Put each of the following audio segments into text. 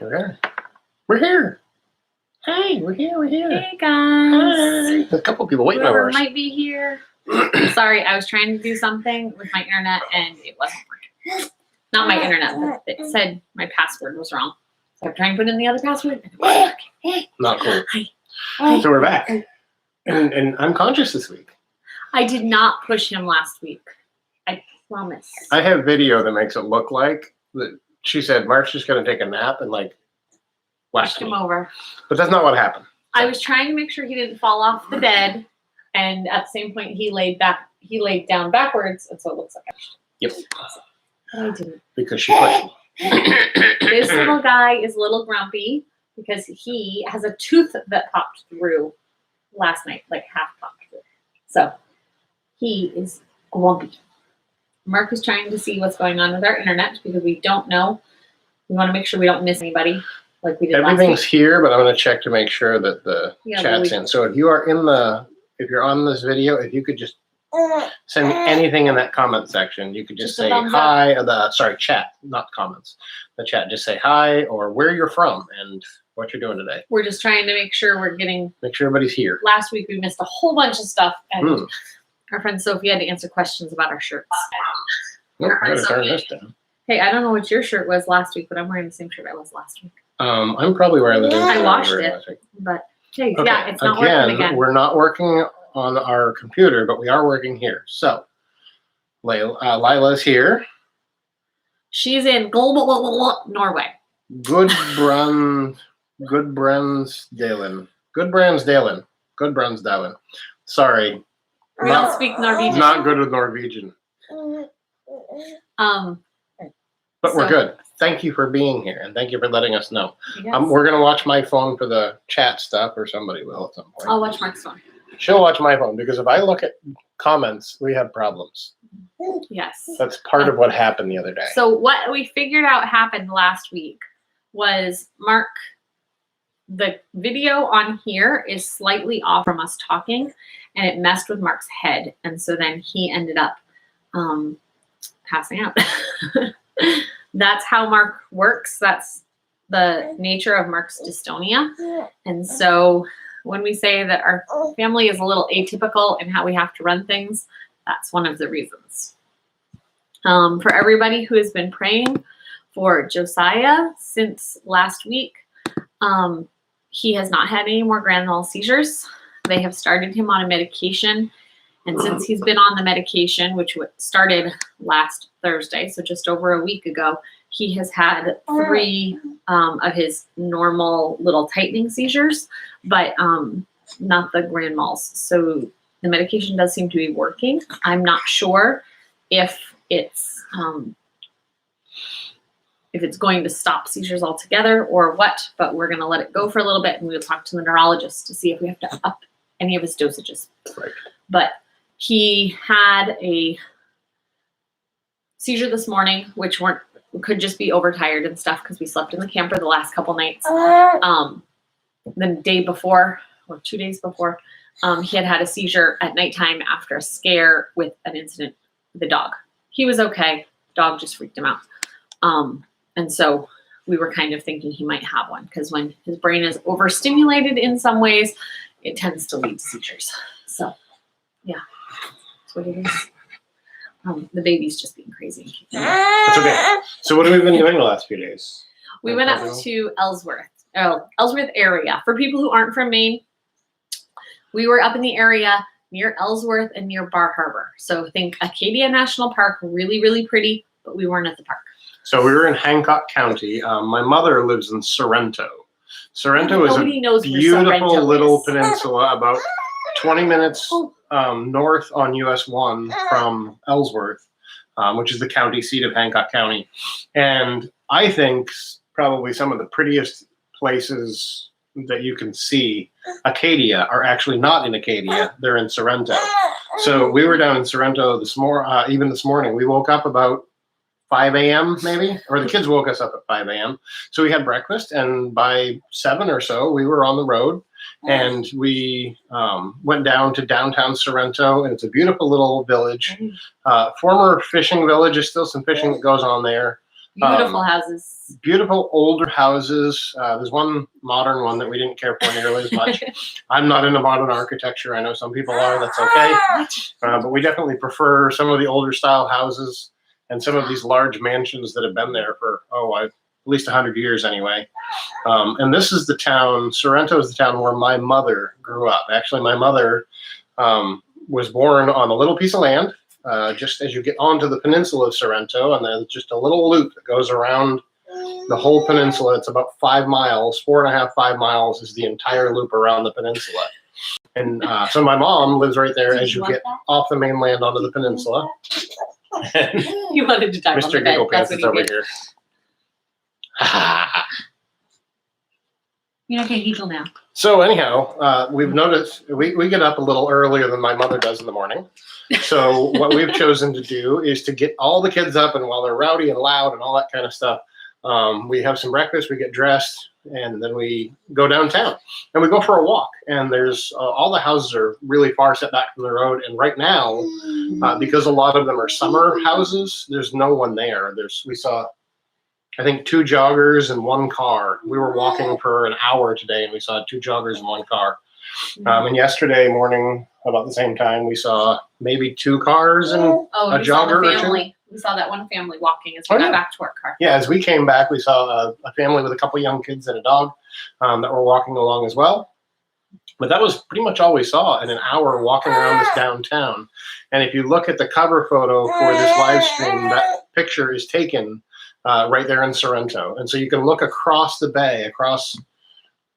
We're here. Hey, we're here. Hey guys. Hi. A couple people waiting Whoever over us. might be here. Sorry, I was trying to do something with my internet and it wasn't working. Not my internet, but it said my password was wrong. So I'm trying to put in the other password and it wasn't working. Not cool. Hi. So we're back. And I'm conscious this week. I did not push him last week. I promise. I have video that makes it look like that she said Mark's just gonna take a nap and like Pushed watch him me. over. But that's not what happened. I was trying to make sure he didn't fall off the bed, and at the same point he laid down backwards, and so it looks like I pushed him. Yep. But I didn't. Because she pushed me. This little guy is a little grumpy because he has a tooth that popped through last night, like half popped through. So he is grumpy. Mark is trying to see what's going on with our internet because we don't know. We want to make sure we don't miss anybody like we did Everything's last week. here, but I'm gonna check to make sure that the Yeah, chat's in. So if you are if you're on this video, if you could just send me anything in that comment section. You could just Just a say thumbs up. hi, chat, not comments. The chat, just say hi or where you're from and what you're doing today. We're just trying to make sure we're getting. Make sure everybody's here. Last week we missed a whole bunch of stuff, and Hmm. our friend Sophie had to answer questions about our shirts. Oh, I gotta turn this down. Hey, I don't know what your shirt was last week, but I'm wearing the same shirt I was last week. I'm probably wearing the new I shirt washed very it. last week. But hey, Okay. yeah, it's not working again. We're not working on our computer, but we are working here. So Lila's here. She's in global Norway. Gudbrandsdalen. Sorry, We don't speak Norwegian. not good with Norwegian, but we're So- good. Thank you for being here, and thank you for letting us know. Yes. We're gonna watch my phone for the chat stuff, or somebody will at some point. I'll watch Mark's phone. She'll watch my phone because if I look at comments, we have problems. Yes. That's part of what happened the other day. So what we figured out happened last week was Mark, the video on here is slightly off from us talking, and it messed with Mark's head, and so then he ended up passing out. That's how Mark works. That's the nature of Mark's dystonia. And so when we say that our family is a little atypical in how we have to run things, that's one of the reasons. For everybody who has been praying for Josiah since last week, he has not had any more grand mal seizures. They have started him on a medication. And since he's been on the medication, which started last Thursday, so just over a week ago, he has had 3 of his normal little tightening seizures, but not the grand mals. So the medication does seem to be working. I'm not sure if it's going to stop seizures altogether or what, but we're going to let it go for a little bit, and we'll talk to the neurologist to see if we have to up any of his dosages. Right. But he had a seizure this morning, which could just be overtired and stuff because we slept in the camper the last couple nights. The day before, or 2 days before, he had a seizure at nighttime after a scare with an incident with the dog. He was okay. Dog just freaked him out. And so we were kind of thinking he might have one because when his brain is overstimulated in some ways, it tends to lead to seizures. So, yeah, that's what it is. The baby's just being crazy. That's okay. So what have we been doing the last few days? We went up to Ellsworth area. For people who aren't from Maine, we were up in the area near Ellsworth and near Bar Harbor. So think Acadia National Park, really, really pretty, but we weren't at the park. So we were in Hancock County. My mother lives in Sorrento. Sorrento is Nobody a knows where beautiful Sorrento little is. peninsula about 20 minutes north on US 1 from Ellsworth, which is the county seat of Hancock County. And I think probably some of the prettiest places that you can see, Acadia, are actually not in Acadia. They're in Sorrento. So we were down in Sorrento even this morning. We woke up about 5 a.m. maybe, or the kids woke us up at 5 a.m. So we had breakfast, and by 7 or so, we were on the road, and we went down to downtown Sorrento, and it's a beautiful little village. Former fishing village. There's still some fishing that goes on there. Beautiful houses. Beautiful older houses. There's one modern one that we didn't care for nearly as much. I'm not into modern architecture. I know some people are. That's okay. But we definitely prefer some of the older style houses and some of these large mansions that have been there for, at least 100 years anyway. And this is the town, Sorrento is the town where my mother grew up. Actually, my mother was born on a little piece of land. Just as you get onto the peninsula of Sorrento, and there's just a little loop that goes around the whole peninsula. It's about 5 miles, 4.5, 5 miles is the entire loop around the peninsula. And so my mom lives right there as you get off the mainland onto the peninsula. You wanted to talk about Mr. the bed. Giggle Pants That's is what over he did. here. You're okay, Giggle now. So anyhow, we've noticed we get up a little earlier than my mother does in the morning. So what we've chosen to do is to get all the kids up, and while they're rowdy and loud and all that kind of stuff, we have some breakfast, we get dressed, and then we go downtown and we go for a walk. And there's all the houses are really far set back from the road. And right now, because a lot of them are summer houses, there's no one there. We saw, I think, 2 joggers and 1 car. We were walking for an hour today, and we saw 2 joggers and 1 car. And yesterday morning, about the same time, we saw maybe 2 cars and a jogger or 2. We saw that one family walking as we got back to our car. Yeah, as we came back, we saw a family with a couple young kids and a dog that were walking along as well. But that was pretty much all we saw in an hour walking around this downtown. And if you look at the cover photo for this live stream, that picture is taken right there in Sorrento. And so you can look across the bay, I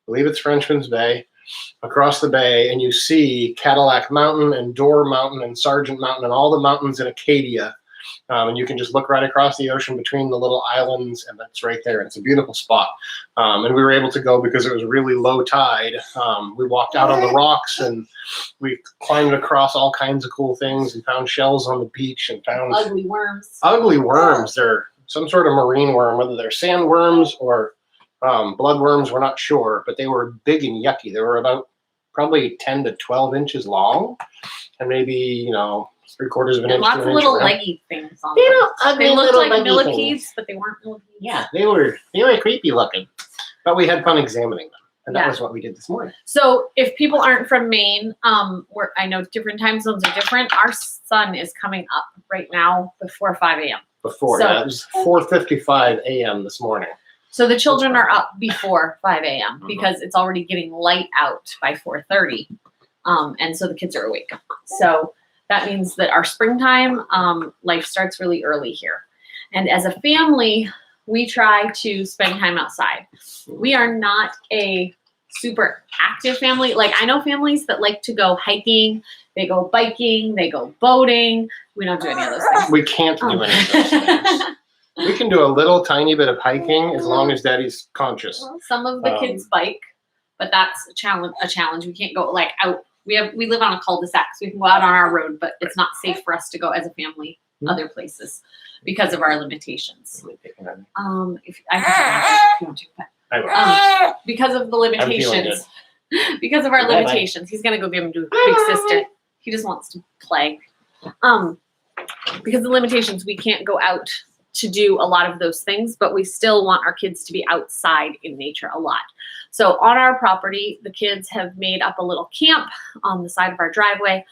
believe it's Frenchman's Bay, across the bay, and you see Cadillac Mountain and Door Mountain and Sargent Mountain and all the mountains in Acadia. And you can just look right across the ocean between the little islands, and that's right there. It's a beautiful spot. And we were able to go because it was really low tide. We walked out on the rocks, and we climbed across all kinds of cool things and found shells on the beach and found ugly worms. Ugly worms. They're some sort of marine worm, whether they're sandworms or bloodworms, we're not sure, but they were big and yucky. They were about probably 10 to 12 inches long, and maybe, 3/4 of an inch. Lots of little leggy things on them. They looked like millipedes, but they weren't millipedes. Yeah, they were creepy looking, but we had fun examining them, and that was what we did this morning. So if people aren't from Maine, where I know different time zones are different, our sun is coming up right now before 5 a.m. It was 4:55 a.m. this morning. So the children are up before 5 a.m. because it's already getting light out by 4:30, and so the kids are awake. So that means that our springtime life starts really early here. And as a family, we try to spend time outside. We are not a super active family. Like, I know families that like to go hiking, they go biking, they go boating. We don't do any of those things. We can't do any of those things. We can do a little tiny bit of hiking as long as Daddy's conscious. Well, some of the kids bike, but that's a challenge. We can't go out. We live on a cul-de-sac, so we can go out on our road, but it's not safe for us to go as a family other places because of our limitations. If I can if you want to, but because of the limitations, because of our limitations, he's gonna go give him to big sister. He just wants to play. Because of the limitations, we can't go out to do a lot of those things, but we still want our kids to be outside in nature a lot. So on our property, the kids have made up a little camp on the side of our driveway.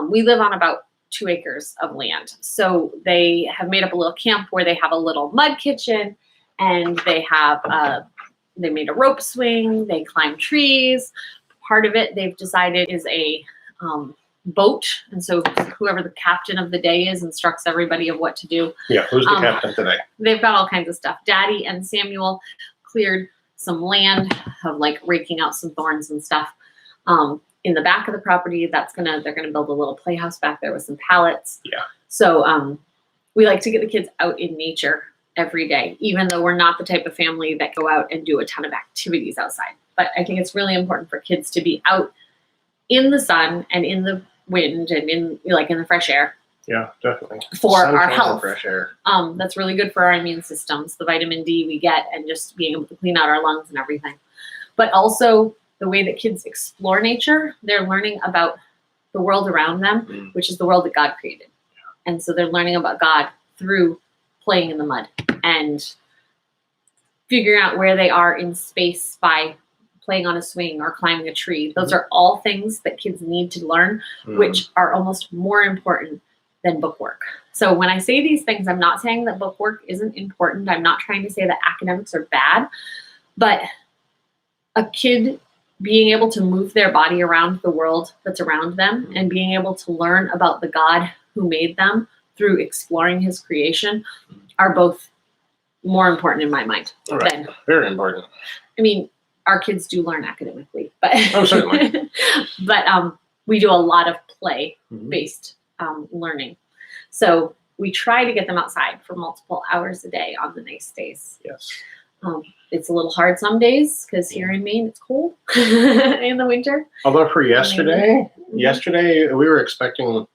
We live on about 2 acres of land. So they have made up a little camp where they have a little mud kitchen, and they made a rope swing, they climb trees. Part of it they've decided is a boat, and so whoever the captain of the day is instructs everybody of what to do. Yeah, who's the captain today? They've got all kinds of stuff. Daddy and Samuel cleared some land of raking out some thorns and stuff. In the back of the property, they're gonna build a little playhouse back there with some pallets. Yeah. So we like to get the kids out in nature every day, even though we're not the type of family that go out and do a ton of activities outside. But I think it's really important for kids to be out in the sun and in the wind and in the fresh air. Yeah, definitely. For our health. Fresh air. That's really good for our immune systems, the vitamin D we get, and just being able to clean out our lungs and everything. But also the way that kids explore nature, they're learning about the world around them, which is the world that God created. And so they're learning about God through playing in the mud. and figuring out where they are in space by playing on a swing or climbing a tree. Those are all things that kids need to learn, which are almost more important than book work. So when I say these things, I'm not saying that book work isn't important. I'm not trying to say that academics are bad, but a kid being able to move their body around the world that's around them and being able to learn about the God who made them through exploring his creation are both more important in my mind. Right. Very important. I mean, our kids do learn academically, but Oh, certainly. but we do a lot of play-based learning. So we try to get them outside for multiple hours a day on the nice days. Yes. It's a little hard some days because here in Maine it's cold in the winter. Although for yesterday we were expecting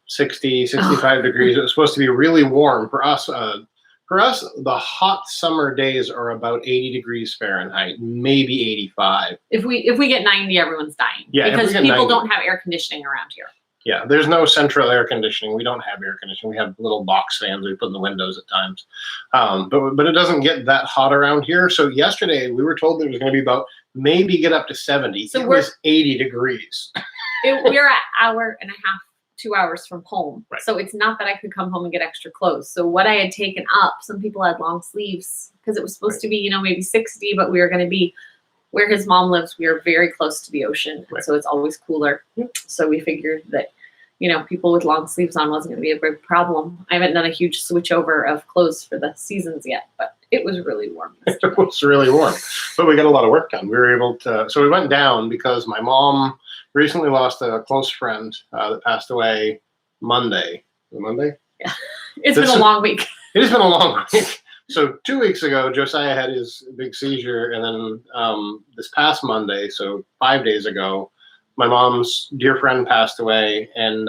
60, 65 degrees. It was supposed to be really warm for us. The hot summer days are about 80 degrees Fahrenheit, maybe 85. If we get 90, everyone's dying. Yeah, because people don't have air conditioning around here. Yeah, there's no central air conditioning. We don't have air conditioning. We have little box fans we put in the windows at times. But it doesn't get that hot around here. So yesterday we were told that it was going to be about maybe get up to 70. So it was 80 degrees. We're an hour and a half, 2 hours from home. Right. So it's not that I could come home and get extra clothes. So what I had taken up, some people had long sleeves because it was supposed to be, maybe 60, but we were going to be where his mom lives. We are very close to the ocean. Right. So it's always cooler. So we figured that, people with long sleeves on wasn't going to be a big problem. I haven't done a huge switch over of clothes for the seasons yet, but it was really warm. It was really warm, but we got a lot of work done. We were able to, so we went down because my mom recently lost a close friend that passed away Monday. Monday? Yeah. It's been a long week. It has been a long week. So 2 weeks ago, Josiah had his big seizure, and then this past Monday, so 5 days ago, my mom's dear friend passed away, and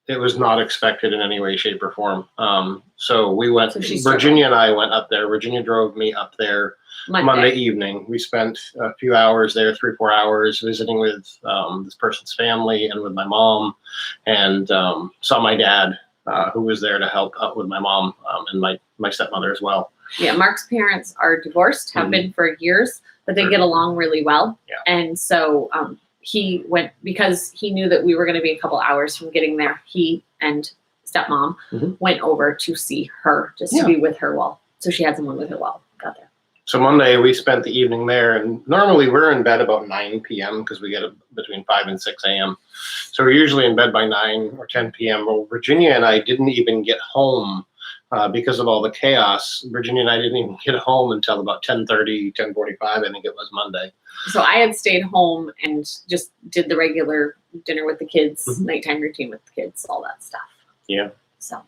it was not expected in any way, shape, or form. So we went, Virginia and I went up there. Virginia drove me up there Monday evening. We spent a few hours there, 3-4 hours, visiting with this person's family and with my mom, and saw my dad, who was there to help out with my mom and my stepmother as well. Yeah, Mark's parents are divorced, have been for years, but they get along really well. Yeah. And so he went, because he knew that we were going to be a couple hours from getting there, he and stepmom went over to see her, just to be with her so she had someone with her while we got there. So Monday we spent the evening there, and normally we're in bed about 9 p.m. because we get up between 5 and 6 a.m. So we're usually in bed by 9 or 10 p.m. Well, Virginia and I didn't even get home because of all the chaos. Virginia and I didn't even get home until about 10:30, 10:45, I think it was Monday. So I had stayed home and just did the regular dinner with the kids, nighttime routine with the kids, all that stuff. Yeah. So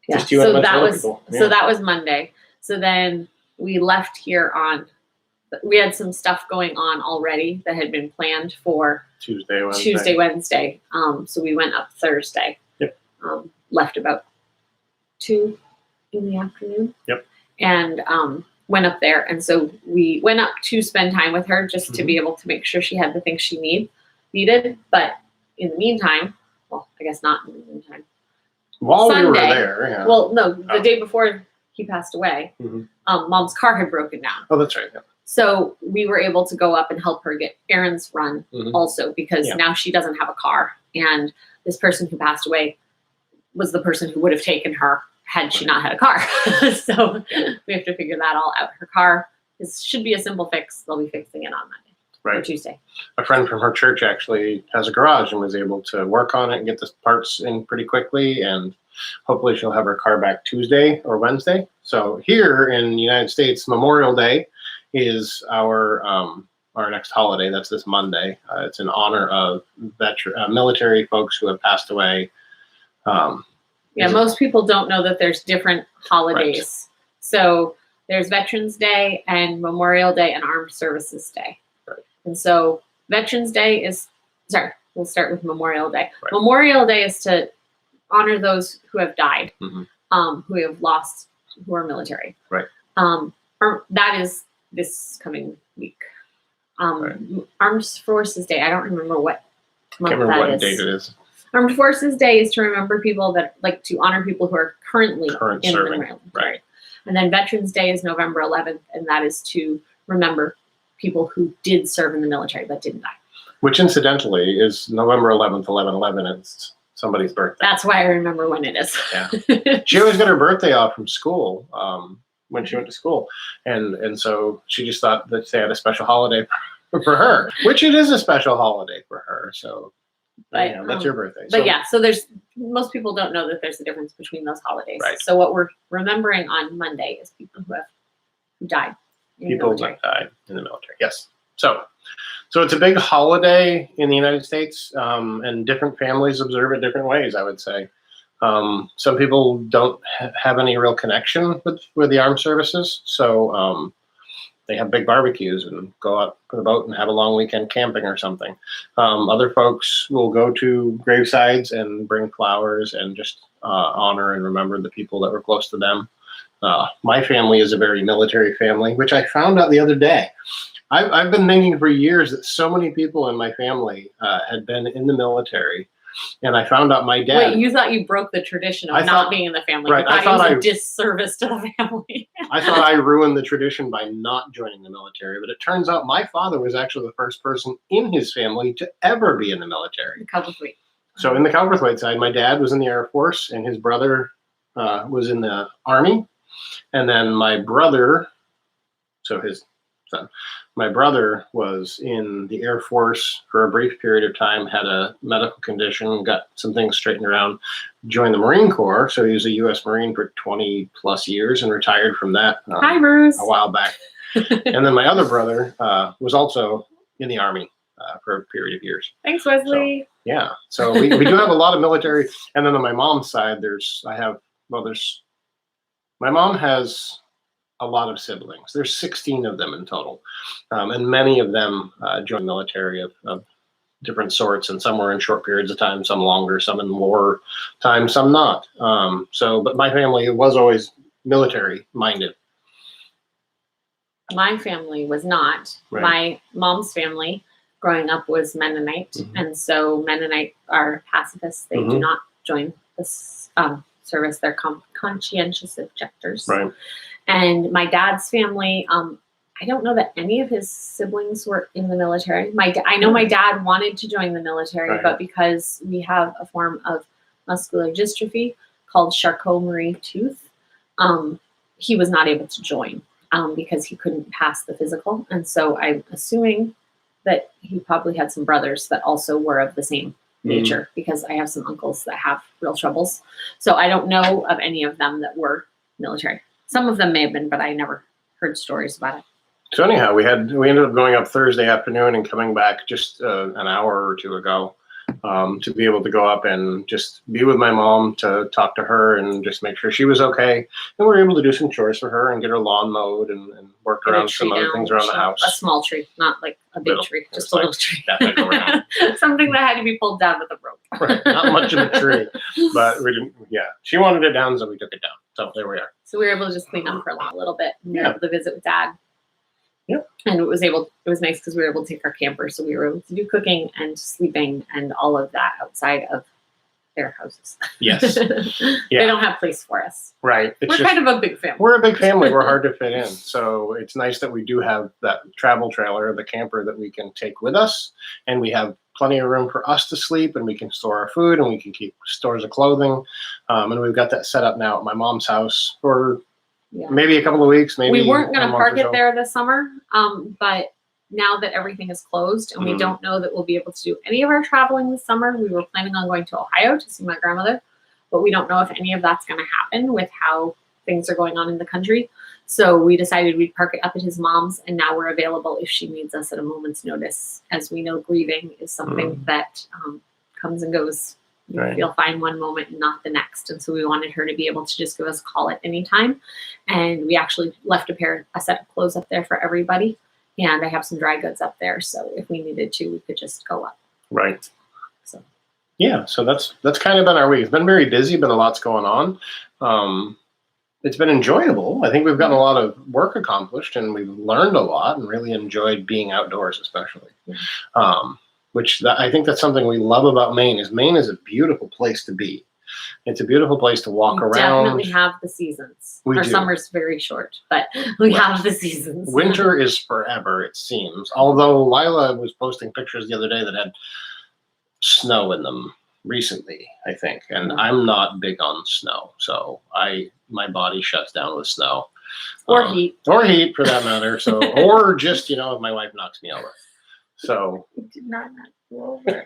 yeah, just you and a bunch of other people. Yeah. So that was Monday. So then we left here we had some stuff going on already that had been planned for Tuesday, Wednesday. So we went up Thursday. Yep. Left about 2 in the afternoon. Yep. And went up there. And so we went up to spend time with her just to be able to make sure she had the things she needed. But in the meantime, well, I guess not in the meantime. While Sunday, we were there, yeah. Well, no, the day before he passed away, Mom's car had broken down. Oh, that's right. Yeah. So we were able to go up and help her get errands run also, because now she doesn't have a car. And this person who passed away was the person who would have taken her had she not had a car. So we have to figure that all out. Her car should be a simple fix. They'll be fixing it on Monday or Tuesday. A friend from her church actually has a garage and was able to work on it and get the parts in pretty quickly. And hopefully she'll have her car back Tuesday or Wednesday. So here in the United States, Memorial Day is our next holiday. That's this Monday. It's in honor of military folks who have passed away. Most people don't know that there's different holidays. Right. So there's Veterans Day and Memorial Day and Armed Services Day. Right. And so Veterans Day we'll start with Memorial Day. Right. Memorial Day is to honor those who have died, who have lost, who are military. Right. That is this coming week. Armed Forces Day, I don't remember what month that is. Date it is. Armed Forces Day is to remember people that, like, to honor people who are currently Current in serving, the military. right. And then Veterans Day is November 11th, and that is to remember people who did serve in the military but didn't die. Which incidentally is November 11th, 11/11. It's somebody's birthday. That's why I remember when it is. Yeah. She always got her birthday off from school when she went to school. And so she just thought that they had a special holiday for her, which it is a special holiday for her. So But, that's your birthday. But So, yeah, so most people don't know that there's a difference between those holidays. Right. So what we're remembering on Monday is people who died in people the military. that died in the military. Yes. So it's a big holiday in the United States, and different families observe it different ways, I would say. Some people don't have any real connection with the armed services. So they have big barbecues and go out for the boat and have a long weekend camping or something. Other folks will go to gravesides and bring flowers and just honor and remember the people that were close to them. My family is a very military family, which I found out the other day. I've been thinking for years that so many people in my family had been in the military, and I found out my dad. Wait, you thought you broke the tradition of I not thought- being in the family. right, You thought I thought it was I- a disservice to the family. I thought I ruined the tradition by not joining the military, but it turns out my father was actually the first person in his family to ever be in the military. A couple of weeks. So in the Cowperthwaite side, my dad was in the Air Force, and his brother was in the Army, and then my brother, so his son, my brother was in the Air Force for a brief period of time, had a medical condition, got some things straightened around, joined the Marine Corps. So he was a U.S. Marine for 20 plus years and retired from that Hi, Bruce. a while back. And then my other brother was also in the Army for a period of years. Thanks, Wesley. Yeah. So we do have a lot of military. And then on my mom's side, my mom has a lot of siblings. There's 16 of them in total. And many of them joined the military of different sorts, and some were in short periods of time, some longer, some in war time, some not. But my family was always military minded. My family was not. Right. My mom's family growing up was Mennonite. Mhm. And so Mennonite are pacifists. They do Mhm. not join this service. They're conscientious objectors. Right. And my dad's family, I don't know that any of his siblings were in the military. I know my dad wanted to join the military, Right. but because we have a form of muscular dystrophy called Charcot-Marie-Tooth, he was not able to join because he couldn't pass the physical. And so I'm assuming that he probably had some brothers that also were of the same nature, because I have some uncles that have real troubles. So I don't know of any of them that were military. Some of them may have been, but I never heard stories about it. So anyhow, we ended up going up Thursday afternoon and coming back just an hour or two ago to be able to go up and just be with my mom, to talk to her and just make sure she was okay. And we were able to do some chores for her and get her lawn mowed and work Get a around some tree other down, things around the a house. small tree, not like a big Little. tree, just It's a like little tree. that big around. Something that had to be pulled down with a rope. Right, not much of a tree, but we didn't. Yeah, she wanted it down, so we took it down. So there we are. So we were able to just clean up for a little bit. And we were Yeah. able to visit with Dad. Yep. And it was nice because we were able to take our camper, so we were able to do cooking and sleeping and all of that outside of their houses. Yes, They don't have place for us. right. It's We're just, kind of a big family. we're a big family. We're hard to fit in. So it's nice that we do have that travel trailer, the camper that we can take with us. And we have plenty of room for us to sleep, and we can store our food, and we can keep stores of clothing. And we've got that set up now at my mom's house for Yeah. maybe a couple of weeks. Maybe We weren't going a to month park or it so. there this summer, but now that everything is closed and we Mhm. don't know that we'll be able to do any of our traveling this summer, we were planning on going to Ohio to see my grandmother, but we don't know if any of that's going to happen with how things are going on in the country. So we decided we'd park it up at his mom's, and now we're available if she needs us at a moment's notice. As we know, grieving is something that comes and goes. Right. You'll find one moment and not the next. And so we wanted her to be able to just give us a call at any time. And we actually left a set of clothes up there for everybody. And I have some dry goods up there. So if we needed to, we could just go up. Right. So Yeah, so that's kind of been our week. It's been very busy, been a lot's going on. It's been enjoyable. I think we've gotten a lot of work accomplished, and we've learned a lot and really enjoyed being outdoors, especially. I think that's something we love about Maine. Maine is a beautiful place to be. It's a beautiful place to walk We around. definitely have the seasons. We Our do. summer's very short, but we Right. have the seasons. Winter is forever, it seems. Although Lila was posting pictures the other day that had snow in them recently, I think, and I'm not big on snow, so my body shuts down with snow Or heat. for that matter. So, or just if my wife knocks me over. So, We did not knock you over.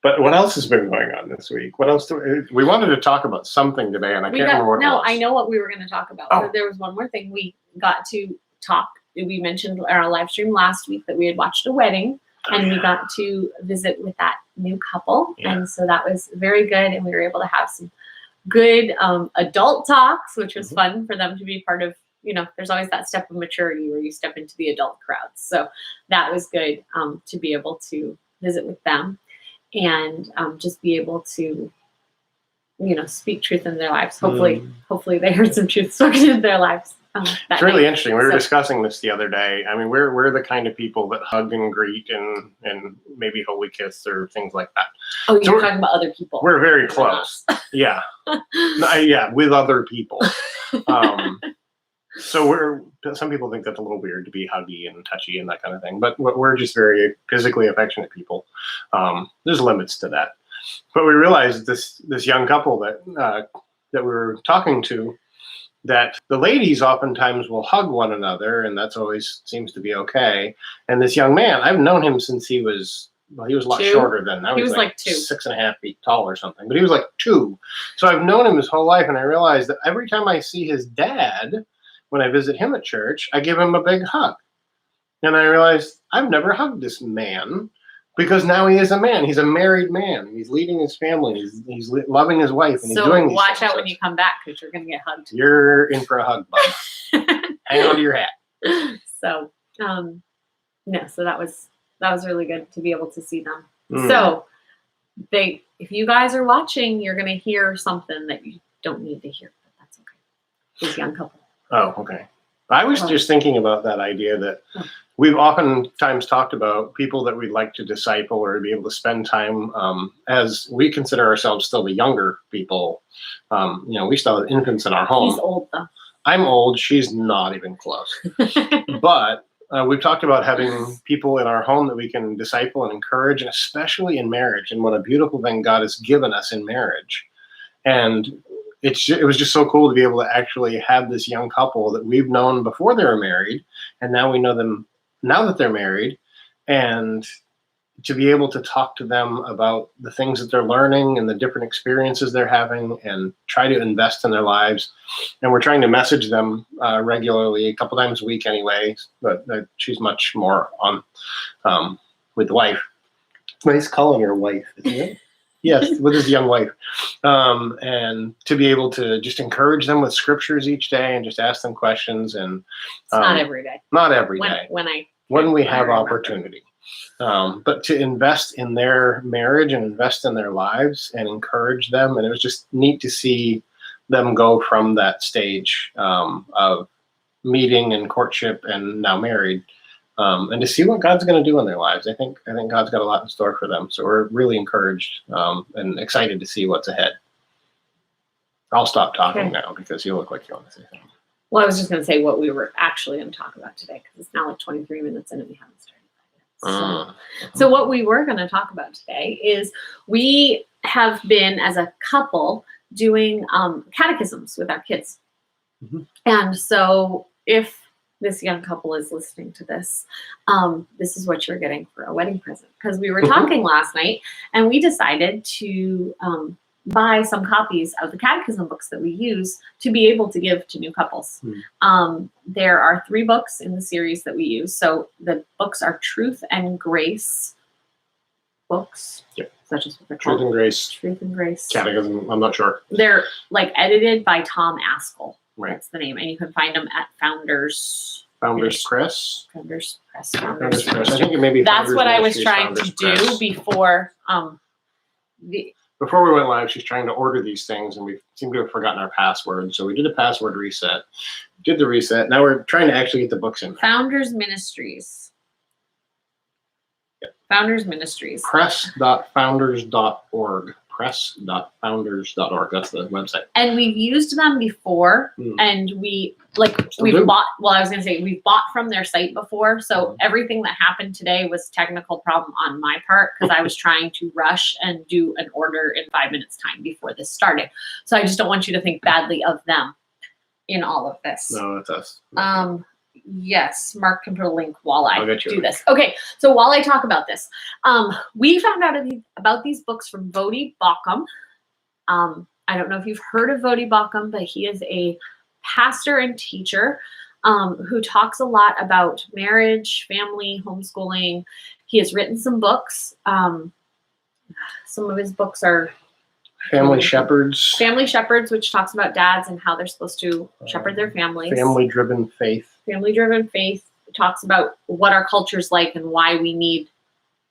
but what else has been going on this week? What else we wanted to talk about something today, and I can't remember what it was. I know what we were going to talk about. Oh. But there was one more thing we got to talk. We mentioned on our live stream last week that we had watched a wedding, and we got to visit with that new couple, and so that was very good, and we were able to have some good adult talks, which was fun for them to be part of. There's always that step of maturity where you step into the adult crowds, so that was good to be able to visit with them and just be able to speak truth in their lives. Hopefully they heard some truth spoken in their lives. It's really interesting. We were discussing this the other day. I mean, we're the kind of people that hug and greet and maybe holy kiss or things like that. Oh, you're talking about other people. We're very close. Yeah. Yeah, with other people. So some people think that's a little weird to be huggy and touchy and that kind of thing, but we're just very physically affectionate people. There's limits to that. But we realized this young couple that we were talking to, that the ladies oftentimes will hug one another, and that's always seems to be okay. And this young man, I've known him since he was a lot shorter than I was. He was like 2, 6.5 feet tall or something, but he was like 2. So I've known him his whole life, and I realized that every time I see his dad, when I visit him at church, I give him a big hug. And I realized I've never hugged this man, because now he is a man. He's a married man. He's leading his family. He's loving his wife, and he's doing these watch things. out when you come back, because you're going to get hugged. You're in for a hug, bud. Hang on to your hat. So, so that was really good to be able to see them. So, if you guys are watching, you're going to hear something that you don't need to hear, but that's okay. This young couple. Oh, okay. I was just thinking about that idea that we've oftentimes talked about people that we'd like to disciple or be able to spend time, as we consider ourselves still the younger people. We still have infants in our home. He's old, though. I'm old. She's not even close. But we've talked about having people in our home that we can disciple and encourage, and especially in marriage, and what a beautiful thing God has given us in marriage. And it was just so cool to be able to actually have this young couple that we've known before they were married, and now we know them now that they're married, and to be able to talk to them about the things that they're learning and the different experiences they're having, and try to invest in their lives. And we're trying to message them regularly, a couple times a week anyway, but she's much more on with the wife. Nice calling her wife, isn't it? Yes, with his young wife. And to be able to just encourage them with scriptures each day and just ask them questions. And it's not every day. Not every day. When we have opportunity. But to invest in their marriage and invest in their lives and encourage them. And it was just neat to see them go from that stage of meeting and courtship and now married. And to see what God's going to do in their lives. I think God's got a lot in store for them. So we're really encouraged and excited to see what's ahead. I'll stop talking now because you look like you want to say something. Well, I was just going to say what we were actually going to talk about today, because it's now like 23 minutes in and we haven't started yet. So what we were going to talk about today is we have been, as a couple, doing catechisms with our kids. And so if this young couple is listening to this, this is what you're getting for a wedding present. Because we were talking last night, and we decided to buy some copies of the catechism books that we use to be able to give to new couples. There are 3 books in the series that we use. So the books are Truth and Grace books. Yep. Such as what they're Truth called. and Grace. Truth and Grace. Catechism, I'm not sure. They're like edited by Tom Askell. Right. That's the name. And you can find them at Founders Press. Founders Press. Founders Press. I think it may be. That's Founders what I was Ministries, trying to Founders do Press. Before we went live, she's trying to order these things, and we seem to have forgotten our password. So we did a password reset. Did the reset. Now we're trying to actually get the books in. Founders Ministries. Yep. Founders Ministries. Press.founders.org. Press.founders.org. That's the website. And we've used them before, and we've do. bought. Well, I was going to say we've bought from their site before. So everything that happened today was technical problem on my part because I was trying to rush and do an order in 5 minutes time before this started. So I just don't want you to think badly of them in all of this. No, it's us. Yes, Mark can put a link while I I'll get you a do link. this. Okay, so while I talk about this, we found out about these books from Vodi Bakum. I don't know if you've heard of Vodi Bakum, but he is a pastor and teacher who talks a lot about marriage, family, homeschooling. He has written some books. Some of his books are Family Shepherds. Family Shepherds, which talks about dads and how they're supposed to shepherd their families. Family-driven faith. Family-driven faith talks about what our culture's like and why we need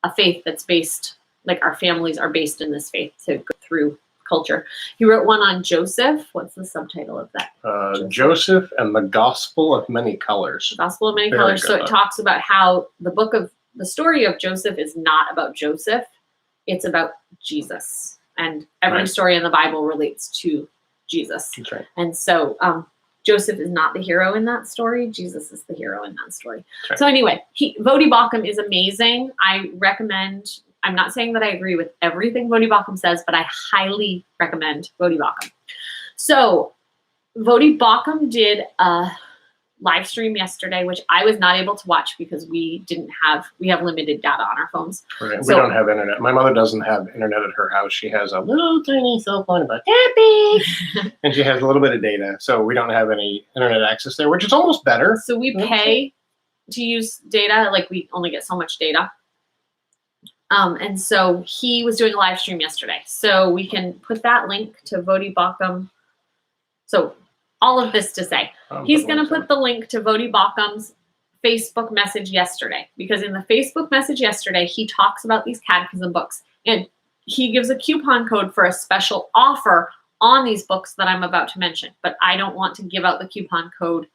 a faith that's based, like our families are based in this faith to go through culture. He wrote one on Joseph. What's the subtitle of that? Joseph and the Gospel of Many Colors. Gospel of Many Very Colors. So good it book. talks about how the story of Joseph is not about Joseph. It's about Jesus. And every Right. story in the Bible relates to Jesus. That's right. And so Joseph is not the hero in that story. Jesus is the hero in that story. Okay. So anyway, Vodi Bakum is amazing. I recommend, I'm not saying that I agree with everything Vodi Bakum says, but I highly recommend Vodi Bakum. So Vodi Bakum did a live stream yesterday, which I was not able to watch because we have limited data on our phones. Right. We So- don't have internet. My mother doesn't have internet at her house. She has a little tiny cell phone about that big, and she has a little bit of data. So we don't have any internet access there, which is almost better. So we pay to use data, like we only get so much data. And so he was doing a live stream yesterday. So we can put that link to Vodi Bakum. So all of this to say, he's going to put the link to Vodi Bakum's Facebook message yesterday, because in the Facebook message yesterday, he talks about these catechism books and he gives a coupon code for a special offer on these books that I'm about to mention, but I don't want to give out the coupon code.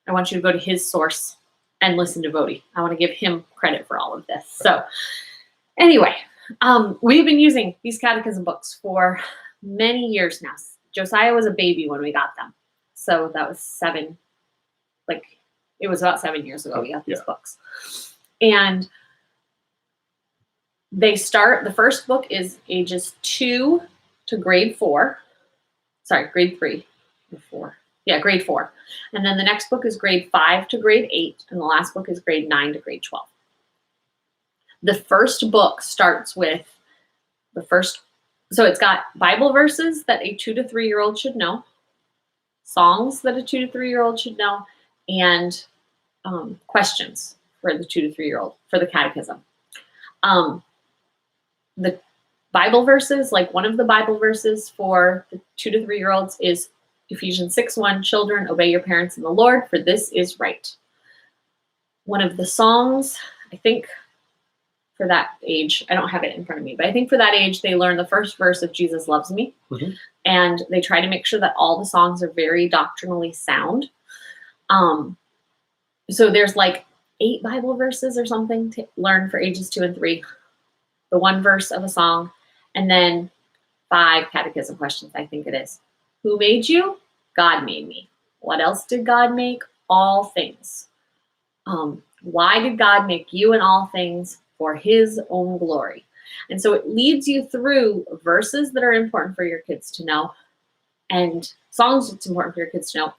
I want you to go to his source and listen to Vodi. I want to give him credit for all of this. So anyway, we've been using these catechism books for many years now. Josiah was a baby when we got them. So that was it was about 7 years ago we got these books. And the first book is ages 2 to grade 4. Sorry, grade 3 or 4. Yeah, grade 4. And then the next book is grade 5 to grade 8. And the last book is grade 9 to grade 12. The first book starts with so it's got Bible verses that a 2 to 3-year-old should know, songs that a 2 to 3-year-old should know, and questions for the 2 to 3-year-old for the catechism. The Bible verses, like one of the Bible verses for the 2 to 3-year-olds is Ephesians 6:1, children, obey your parents in the Lord, for this is right. One of the songs, I think for that age, I don't have it in front of me, but I think for that age, they learn the first verse of Jesus Loves Me. Mm-hmm. And they try to make sure that all the songs are very doctrinally sound. So there's like 8 Bible verses or something to learn for ages 2 and 3. The 1 verse of a song, and then 5 catechism questions, I think it is. Who made you? God made me. What else did God make? All things. Why did God make you and all things? For his own glory. And so it leads you through verses that are important for your kids to know and songs that's important for your kids to know.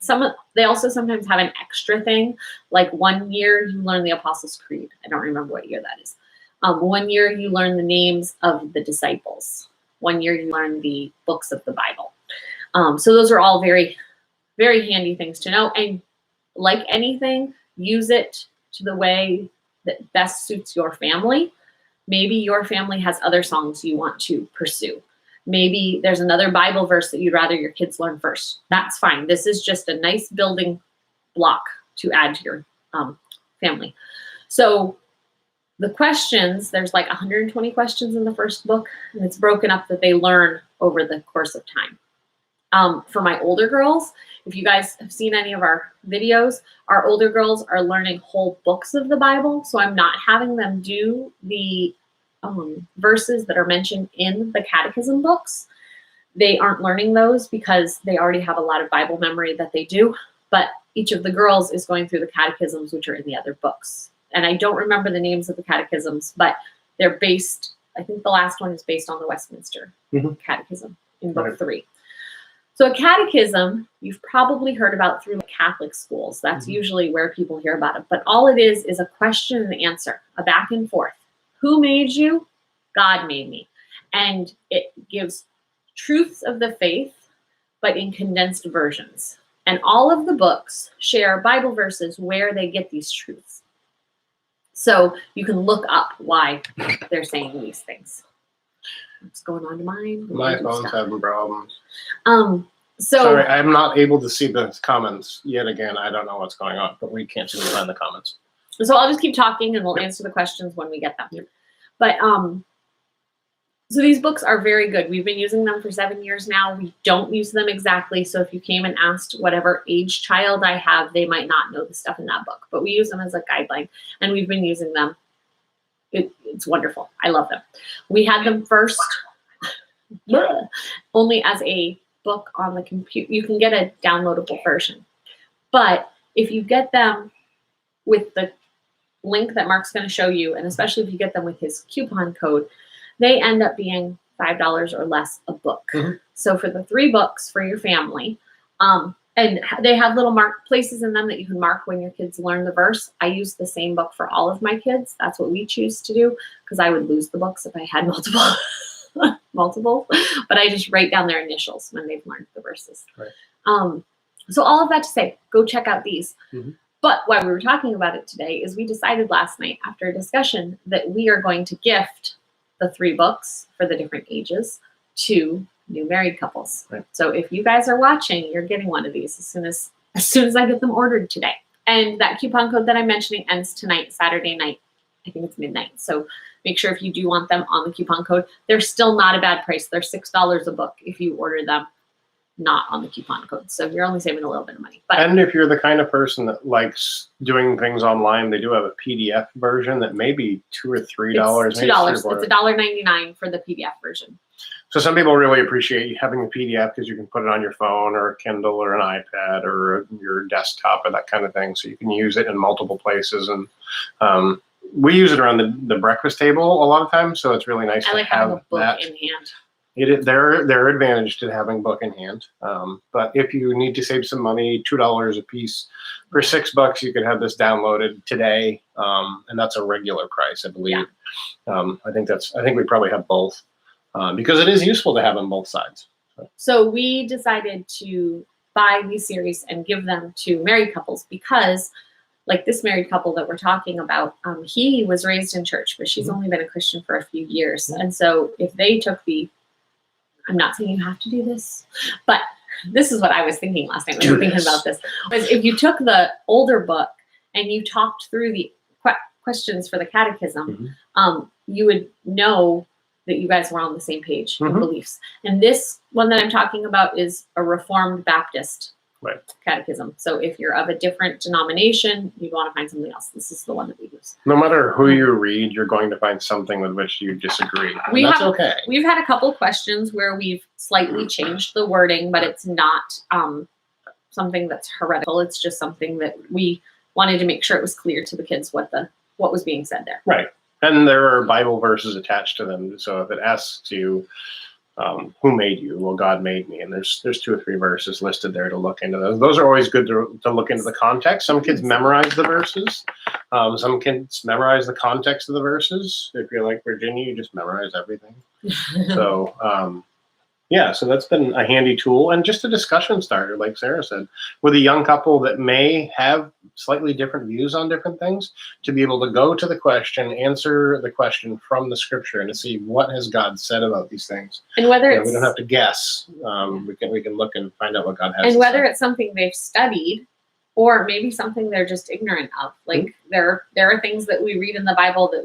They also sometimes have an extra thing, like 1 year you learn the Apostles' Creed. I don't remember what year that is. 1 year you learn the names of the disciples. 1 year you learn the books of the Bible. So those are all very, very handy things to know. And like anything, use it to the way that best suits your family. Maybe your family has other songs you want to pursue. Maybe there's another Bible verse that you'd rather your kids learn first. That's fine. This is just a nice building block to add to your family. So the questions, there's like 120 questions in the first book, and it's broken up that they learn over the course of time. For my older girls, if you guys have seen any of our videos, our older girls are learning whole books of the Bible. So I'm not having them do the verses that are mentioned in the catechism books. They aren't learning those because they already have a lot of Bible memory that they do. But each of the girls is going through the catechisms, which are in the other books. And I don't remember the names of the catechisms, but they're based, I think the last one is based on the Westminster Catechism in book 3. So a catechism, you've probably heard about through Catholic schools. That's usually where people hear about it. But all it is a question and answer, a back and forth. Who made you? God made me. And it gives truths of the faith, but in condensed versions. And all of the books share Bible verses where they get these truths. So you can look up why they're saying these things. What's going on to mine? My phone's having problems. So sorry, I'm not able to see the comments yet again. I don't know what's going on, but we can't seem to find the comments. So I'll just keep talking and we'll answer the questions when we get them. But so these books are very good. We've been using them for 7 years now. We don't use them exactly. So if you came and asked whatever age child I have, they might not know the stuff in that book. But we use them as a guideline, and we've been using them. It's wonderful. I love them. We had them first only as a book on the computer. You can get a downloadable version. But if you get them with the link that Mark's going to show you, and especially if you get them with his coupon code, they end up being $5 or less a book. So for the 3 books for your family, and they have little mark places in them that you can mark when your kids learn the verse. I use the same book for all of my kids. That's what we choose to do because I would lose the books if I had multiple. But I just write down their initials when they've learned the verses. Right. So all of that to say, go check out these. But why we were talking about it today is we decided last night after a discussion that we are going to gift the 3 books for the different ages to new married couples. Right. So if you guys are watching, you're getting one of these as soon as I get them ordered today. And that coupon code that I'm mentioning ends tonight, Saturday night. I think it's midnight. So make sure if you do want them on the coupon code, they're still not a bad price. They're $6 a book if you order them not on the coupon code. So you're only saving a little bit of money. But and if you're the kind of person that likes doing things online, they do have a PDF version that may be $2 or $3. It's $2. It's $1.99 for the PDF version. So some people really appreciate having the PDF because you can put it on your phone or a Kindle or an iPad or your desktop or that kind of thing. So you can use it in multiple places. And we use it around the breakfast table a lot of times. So it's really nice I to like have having a book that in hand. There are advantages to having book in hand. But if you need to save some money, $2 a piece for $6, you could have this downloaded today, and that's a regular price, I believe. Yeah. I think we probably have both because it is useful to have on both sides. So we decided to buy these series and give them to married couples because, like this married couple that we're talking about, he was raised in church, but she's only been a Christian for a few years, and so if they took I'm not saying you have to do this, but this is what I was thinking last night when we were thinking about this. Was if you took the older book and you talked through the questions for the catechism, you would know that you guys were on the same page in beliefs. And this one that I'm talking about is a Reformed Baptist catechism. So if you're of a different denomination, you'd want to find something else. This is the one that we use. No matter who you read, you're going to find something with which you disagree. And that's okay. We've had a couple questions where we've slightly changed the wording, but it's not something that's heretical. It's just something that we wanted to make sure it was clear to the kids what was being said there. Right. And there are Bible verses attached to them. So if it asks you, who made you? Well, God made me. And there's 2 or 3 verses listed there to look into those. Those are always good to look into the context. Some kids memorize the verses. Some kids memorize the context of the verses. If you're like Virginia, you just memorize everything. So, so that's been a handy tool and just a discussion starter, like Sarah said, with a young couple that may have slightly different views on different things, to be able to go to the question, answer the question from the scripture, and to see what has God said about these things. And whether we don't have to guess, we can look and find out what God has. And whether it's something they've studied, or maybe something they're just ignorant of. Like there are things that we read in the Bible that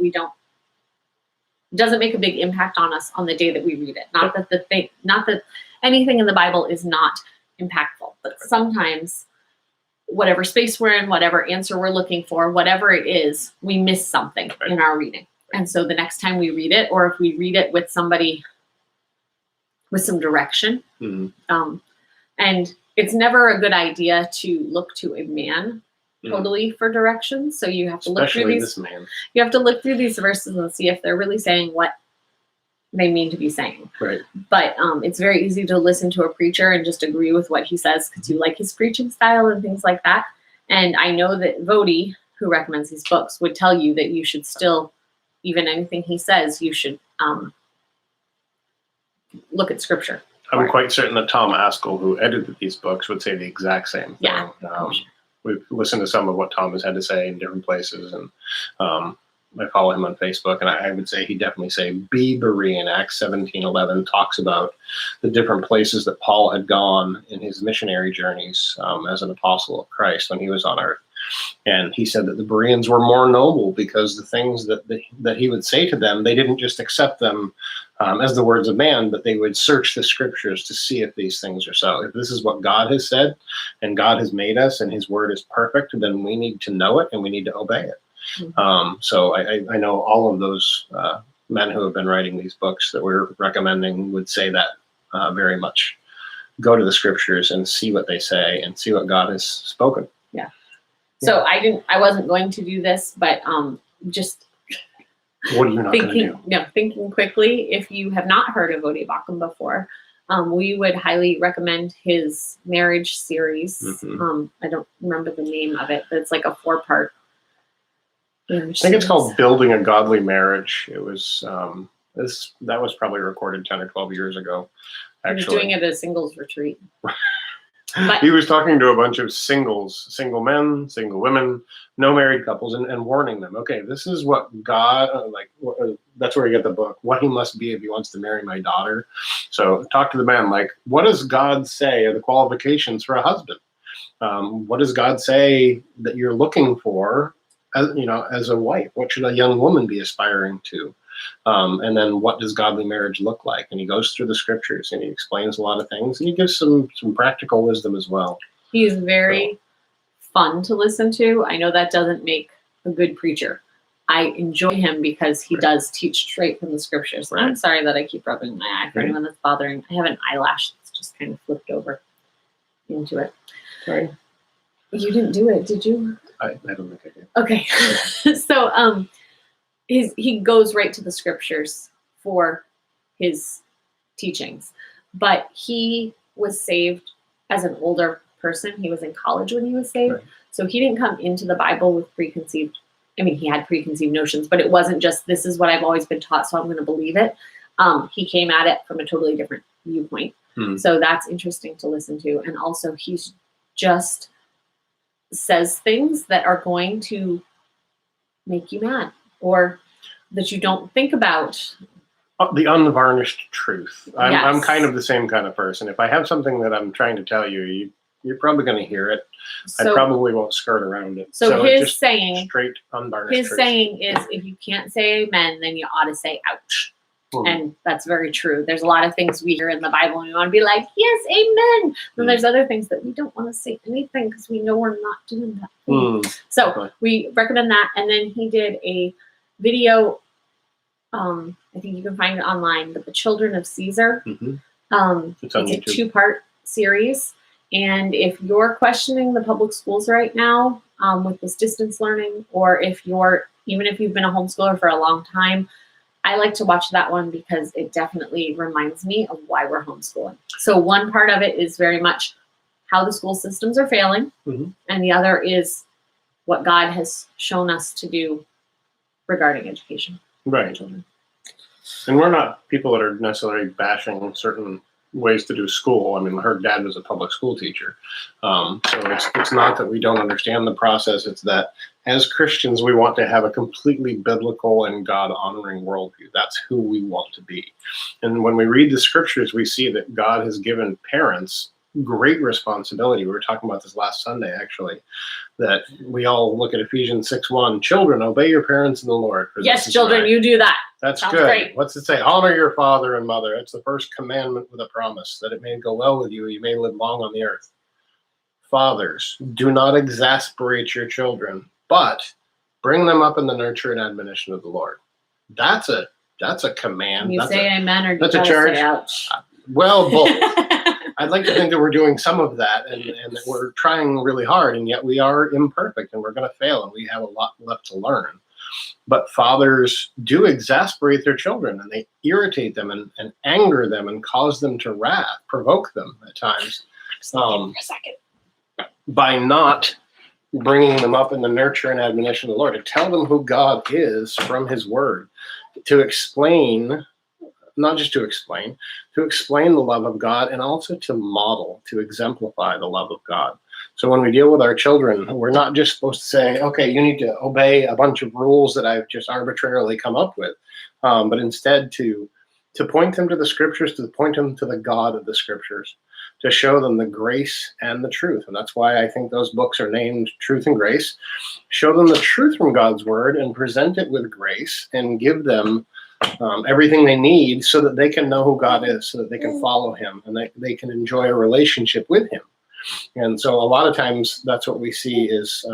doesn't make a big impact on us on the day that we read it. Not that anything in the Bible is not impactful. But sometimes whatever space we're in, whatever answer we're looking for, whatever it is, we miss something in our reading. And so the next time we read it, or if we read it with somebody with some direction, and it's never a good idea to look to a man totally for directions. So you have to look through these. You have to look through these verses and see if they're really saying what they mean to be saying. Right. But it's very easy to listen to a preacher and just agree with what he says because you like his preaching style and things like that. And I know that Vody, who recommends these books, would tell you that you should still, even anything he says, you should look at scripture. I'm quite certain that Tom Askell, who edited these books, would say the exact same thing. Yeah. We've listened to some of what Tom has had to say in different places, and I follow him on Facebook, and I would say he definitely say B. Berean, Acts 17:11, talks about the different places that Paul had gone in his missionary journeys as an apostle of Christ when he was on earth. And he said that the Bereans were more noble because the things that he would say to them, they didn't just accept them as the words of man, but they would search the scriptures to see if these things are so. If this is what God has said and God has made us and his word is perfect, then we need to know it and we need to obey it. So I know all of those men who have been writing these books that we're recommending would say that very much. Go to the scriptures and see what they say and see what God has spoken. Yeah. So I wasn't going to do this, but just what are you not going to do? No, thinking quickly. If you have not heard of Voddie Baucham before, we would highly recommend his marriage series. I don't remember the name of it, but it's like a 4-part. I think it's called Building a Godly Marriage. It was that was probably recorded 10 or 12 years ago. Actually, he was doing it at a singles retreat. He was talking to a bunch of single men, single women, no married couples, and warning them, okay, this is what God, that's where you get the book, What He Must Be If He Wants to Marry My Daughter. So talk to the man, like, what does God say are the qualifications for a husband? What does God say that you're looking for, as a wife? What should a young woman be aspiring to? And then what does godly marriage look like? And he goes through the scriptures and he explains a lot of things and he gives some practical wisdom as well. He's very fun to listen to. I know that doesn't make a good preacher. I enjoy him because he does teach straight from the scriptures. Right. I'm sorry that I keep rubbing my eye for anyone that's bothering. I have an eyelash that's just kind of flipped over into it. Sorry. You didn't do it, did you? I don't think I did. Okay. So he goes right to the scriptures for his teachings, but he was saved as an older person. He was in college when he was saved. Right. So he didn't come into the Bible with he had preconceived notions, but it wasn't just, this is what I've always been taught, so I'm going to believe it. He came at it from a totally different viewpoint. So that's interesting to listen to. And also he's just says things that are going to make you mad, or that you don't think about. The unvarnished truth. I'm kind of the same kind of person. If I have something that I'm trying to tell you, you're probably going to hear it. I probably won't skirt around it. So his saying, straight unvarnished his truth. saying is, if you can't say amen, then you ought to say ouch. And that's very true. There's a lot of things we hear in the Bible and we want to be like, yes, amen. Then there's other things that we don't want to say anything because we know we're not doing that thing. So we recommend that. And then he did a video, I think you can find it online, but The Children of Caesar. It's a 2-part series. And if you're questioning the public schools right now with this distance learning, or even if you've been a homeschooler for a long time, I like to watch that one because it definitely reminds me of why we're homeschooling. So one part of it is very much how the school systems are failing. And the other is what God has shown us to do regarding education. Right. And we're not people that are necessarily bashing certain ways to do school. I mean, her dad was a public school teacher. So it's not that we don't understand the process. It's that as Christians, we want to have a completely biblical and God-honoring worldview. That's who we want to be. And when we read the scriptures, we see that God has given parents great responsibility. We were talking about this last Sunday, actually, that we all look at Ephesians 6:1. Children, obey your parents in the Lord. For Yes, this is children, right. you do that. That's Sounds good. great. What's it say? Honor your father and mother. It's the first commandment with a promise that it may go well with you. You may live long on the earth. Fathers, do not exasperate your children, but bring them up in the nurture and admonition of the Lord. That's a command. Can you That's say amen, or do you that's a gotta charge. say ouch? Well, both. I'd like to think that we're doing some of that and that we're trying really hard, and yet we are imperfect and we're going to fail and we have a lot left to learn. But fathers do exasperate their children, and they irritate them and anger them and cause them to wrath, provoke them at times. For a second. By not bringing them up in the nurture and admonition of the Lord, to tell them who God is from his word, to explain, not just to explain the love of God, and also to model, to exemplify the love of God. So when we deal with our children, we're not just supposed to say, okay, you need to obey a bunch of rules that I've just arbitrarily come up with, but instead to point them to the scriptures, to point them to the God of the scriptures, to show them the grace and the truth. And that's why I think those books are named Truth and Grace. Show them the truth from God's word and present it with grace and give them everything they need so that they can know who God is, so that they can follow him and they can enjoy a relationship with him. And so a lot of times that's what we see is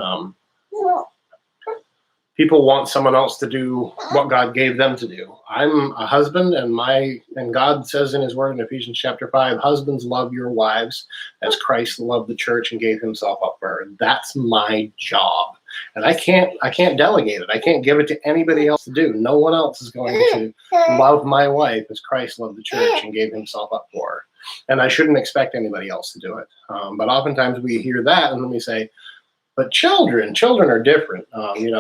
people want someone else to do what God gave them to do. I'm a husband, and God says in his word in Ephesians chapter 5, husbands, love your wives as Christ loved the church and gave himself up for her. That's my job. And I can't delegate it. I can't give it to anybody else to do. No one else is going to love my wife as Christ loved the church and gave himself up for her. And I shouldn't expect anybody else to do it. But oftentimes we hear that and then we say, but children are different. There's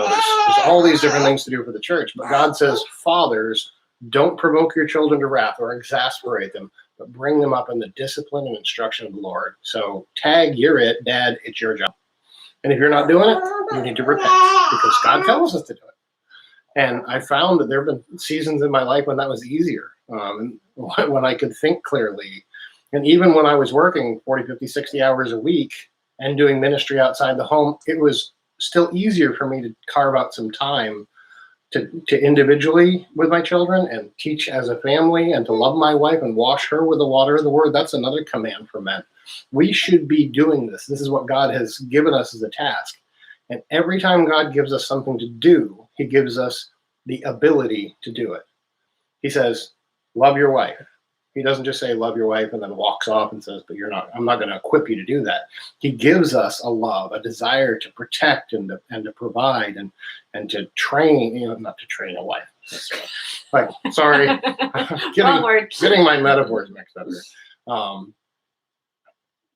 all these different things to do for the church. But God says, fathers, don't provoke your children to wrath or exasperate them, but bring them up in the discipline and instruction of the Lord. So tag, you're it, Dad, it's your job. And if you're not doing it, you need to repent because God tells us to do it. And I found that there have been seasons in my life when that was easier, when I could think clearly. And even when I was working 40, 50, 60 hours a week and doing ministry outside the home, it was still easier for me to carve out some time to individually with my children and teach as a family and to love my wife and wash her with the water of the word. That's another command for men. We should be doing this. This is what God has given us as a task. And every time God gives us something to do, he gives us the ability to do it. He says, love your wife. He doesn't just say love your wife and then walks off and says, but I'm not going to equip you to do that. He gives us a love, a desire to protect and to provide and to train, not to train a wife. Like, sorry, getting my metaphors mixed up here.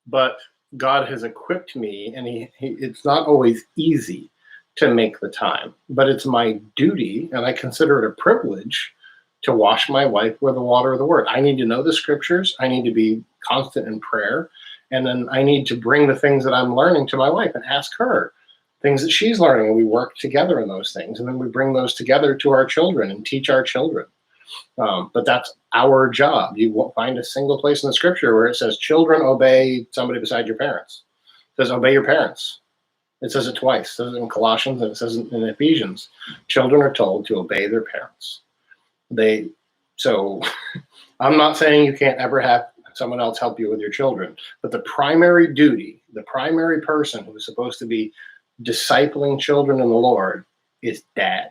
But God has equipped me, and it's not always easy to make the time, but it's my duty, and I consider it a privilege to wash my wife with the water of the word. I need to know the scriptures. I need to be constant in prayer. And then I need to bring the things that I'm learning to my wife and ask her things that she's learning. And we work together in those things. And then we bring those together to our children and teach our children. But that's our job. You won't find a single place in the scripture where it says, children, obey somebody beside your parents. It says, obey your parents. It says it twice. It says it in Colossians and it says it in Ephesians. Children are told to obey their parents. So I'm not saying you can't ever have someone else help you with your children, but the primary duty, the primary person who is supposed to be discipling children in the Lord is dad.